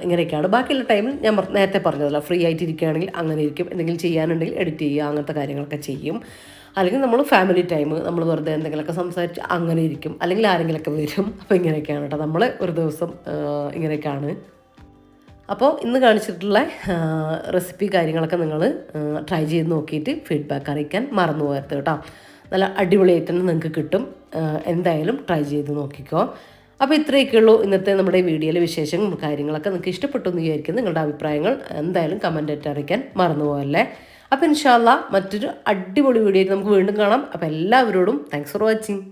ഇങ്ങനെയൊക്കെയാണ്. ബാക്കിയുള്ള ടൈമിൽ ഞാൻ നേരത്തെ പറഞ്ഞതല്ല, ഫ്രീ ആയിട്ടിരിക്കുകയാണെങ്കിൽ അങ്ങനെ ഇരിക്കും. എന്തെങ്കിലും ചെയ്യാനുണ്ടെങ്കിൽ എഡിറ്റ് ചെയ്യുക, അങ്ങനത്തെ കാര്യങ്ങളൊക്കെ ചെയ്യും. അല്ലെങ്കിൽ നമ്മൾ ഫാമിലി ടൈം നമ്മൾ വെറുതെ എന്തെങ്കിലുമൊക്കെ സംസാരിച്ച് അങ്ങനെ ഇരിക്കും, അല്ലെങ്കിൽ ആരെങ്കിലുമൊക്കെ വരും. അപ്പോൾ ഇങ്ങനെയൊക്കെയാണ് കേട്ടോ നമ്മൾ ഒരു ദിവസം ഇങ്ങനെയൊക്കെയാണ്. അപ്പോൾ ഇന്ന് കാണിച്ചിട്ടുള്ള റെസിപ്പി കാര്യങ്ങളൊക്കെ നിങ്ങൾ ട്രൈ ചെയ്ത് നോക്കിയിട്ട് ഫീഡ്ബാക്ക് അറിയിക്കാൻ മറന്നു പോകരുത് കേട്ടോ. നല്ല അടിപൊളിയായിട്ട് തന്നെ നിങ്ങൾക്ക് കിട്ടും. എന്തായാലും ട്രൈ ചെയ്ത് നോക്കിക്കോ. അപ്പോൾ ഇത്രയൊക്കെയുള്ളൂ ഇന്നത്തെ നമ്മുടെ വീഡിയോയിലെ വിശേഷങ്ങളും കാര്യങ്ങളൊക്കെ. നിങ്ങൾക്ക് ഇഷ്ടപ്പെട്ടു എന്ന് വിചാരിക്കുന്നു. നിങ്ങളുടെ അഭിപ്രായങ്ങൾ എന്തായാലും കമൻറ്റായിട്ട് അറിയിക്കാൻ മറന്നു പോകല്ലേ. അപ്പോൾ ഇൻഷാ അല്ലാഹ് മറ്റൊരു അടിപൊളി വീഡിയോയിൽ നമുക്ക് വീണ്ടും കാണാം. അപ്പോൾ എല്ലാവരോടും താങ്ക്സ് ഫോർ വാച്ചിങ്.